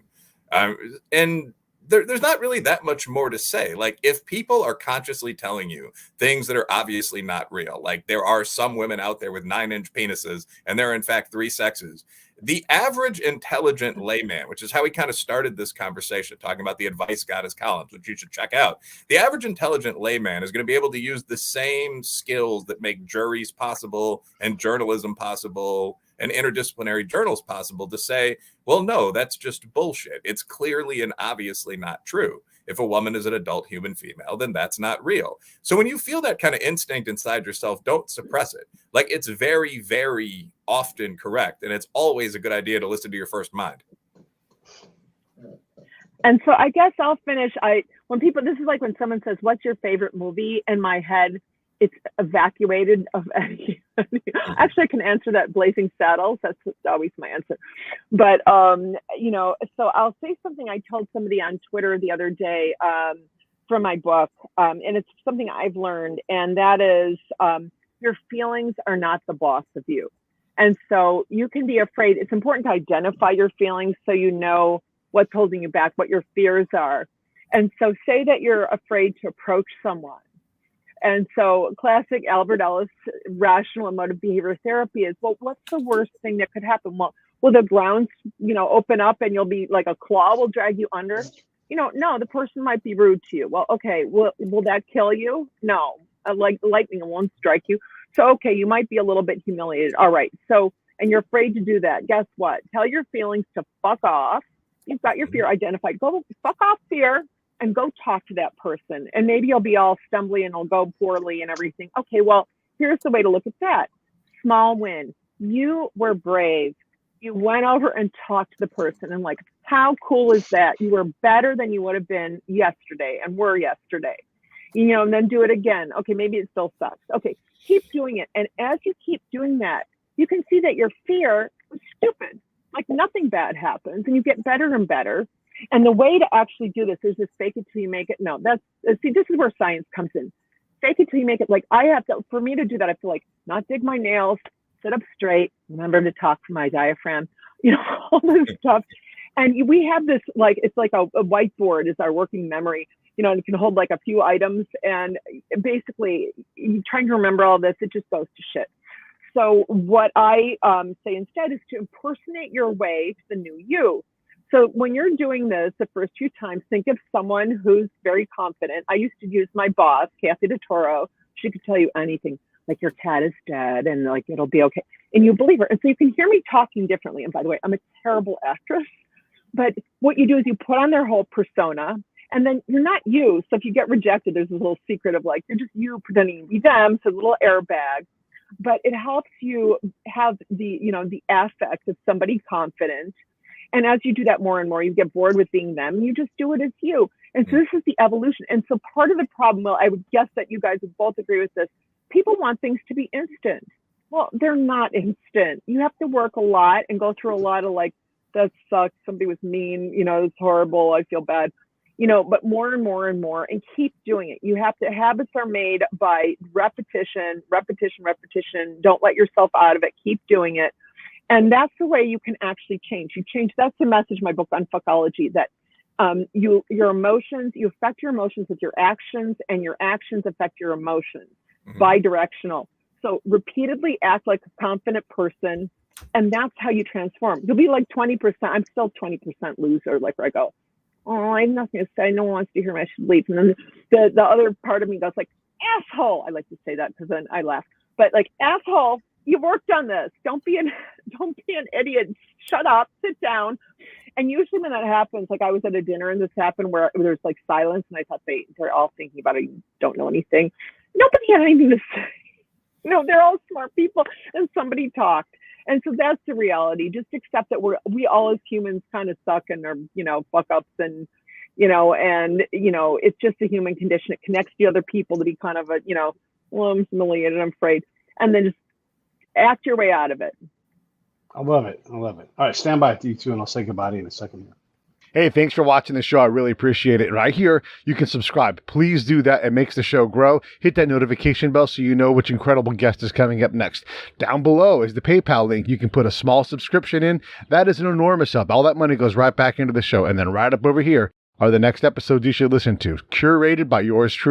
And there's not really that much more to say. Like, if people are consciously telling you things that are obviously not real, like there are some women out there with 9-inch penises and there are in fact 3 sexes, the average intelligent layman, which is how we kind of started this conversation, talking about the advice goddess columns, which you should check out. The average intelligent layman is going to be able to use the same skills that make juries possible and journalism possible and interdisciplinary journals possible to say, well, no, that's just bullshit. It's clearly and obviously not true. If a woman is an adult human female, then that's not real. So when you feel that kind of instinct inside yourself, don't suppress it. Like, it's very, very often correct. And it's always a good idea to listen to your first mind. And so I guess I'll finish. This is like when someone says, "What's your favorite movie?" In my head, it's evacuated of any. Actually, I can answer that blazing saddles. That's always my answer. But, so I'll say something I told somebody on Twitter the other day from my book, and it's something I've learned, and that is your feelings are not the boss of you. And so you can be afraid. It's important to identify your feelings so you know what's holding you back, what your fears are. And so say that you're afraid to approach someone. And so classic Albert Ellis rational emotive behavior therapy is, well, what's the worst thing that could happen? Well, will the grounds, open up and you'll be like a claw will drag you under? No, the person might be rude to you. Well, okay, will that kill you? No, like lightning won't strike you. So, okay, you might be a little bit humiliated. All right. So, and you're afraid to do that. Guess what? Tell your feelings to fuck off. You've got your fear identified. Go fuck off fear and go talk to that person. And maybe you'll be all stumbly and it'll go poorly and everything. Okay, well, here's the way to look at that. Small win. You were brave. You went over and talked to the person, and like, how cool is that? You were better than you would have been yesterday and were yesterday. And then do it again. Okay, maybe it still sucks. Okay, keep doing it. And as you keep doing that, you can see that your fear was stupid. Like nothing bad happens, and you get better and better. And the way to actually do this is just fake it till you make it. No, this is where science comes in. Fake it till you make it. Like for me to do that, I have to not dig my nails, sit up straight, remember to talk from my diaphragm, all this stuff. And we have this, it's like a whiteboard is our working memory, and it can hold like a few items. And basically, you trying to remember all this, it just goes to shit. So what I say instead is to impersonate your way to the new you. So when you're doing this the first few times, think of someone who's very confident. I used to use my boss, Kathy DeToro. She could tell you anything, like your cat is dead and like it'll be okay. And you believe her. And so you can hear me talking differently. And by the way, I'm a terrible actress. But what you do is you put on their whole persona, and then you're not you. So if you get rejected, there's this little secret of you're just you pretending to be them. So a little airbag. But it helps you have the affect of somebody confident. And as you do that more and more, you get bored with being them. You just do it as you. And so this is the evolution. And so part of the problem, well, I would guess that you guys would both agree with this. People want things to be instant. Well, they're not instant. You have to work a lot and go through a lot of that sucks. Somebody was mean, it's horrible. I feel bad, but more and more and more, and keep doing it. You have to, habits are made by repetition. Don't let yourself out of it. Keep doing it. And that's the way you can actually change. That's the message of my book on ckology, that your emotions, you affect your emotions with your actions, and your actions affect your emotions. Bidirectional. So repeatedly act like a confident person, and that's how you transform. You'll be like 20%. I'm still 20% loser, where I go, oh, I have nothing to say. No one wants to hear me. I should leave. And then the other part of me goes asshole. I like to say that because then I laugh. But asshole, you worked on this. Don't be an idiot. Shut up. Sit down. And usually when that happens, I was at a dinner and this happened where there's silence, and I thought they're all thinking about it. You don't know anything. Nobody had anything to say. They're all smart people, and somebody talked. And so that's the reality. Just accept that we all as humans kind of suck and are, fuck ups, and, it's just a human condition. It connects the other people to be kind of well, I'm humiliated, I'm afraid. And then just act your way out of it. I love it. All right, stand by with you two, and I'll say goodbye to you in a second here. Hey, thanks for watching the show. I really appreciate it. Right here, you can subscribe. Please do that. It makes the show grow. Hit that notification bell so you know which incredible guest is coming up next. Down below is the PayPal link. You can put a small subscription in. That is an enormous help. All that money goes right back into the show. And then right up over here are the next episodes you should listen to, curated by yours truly.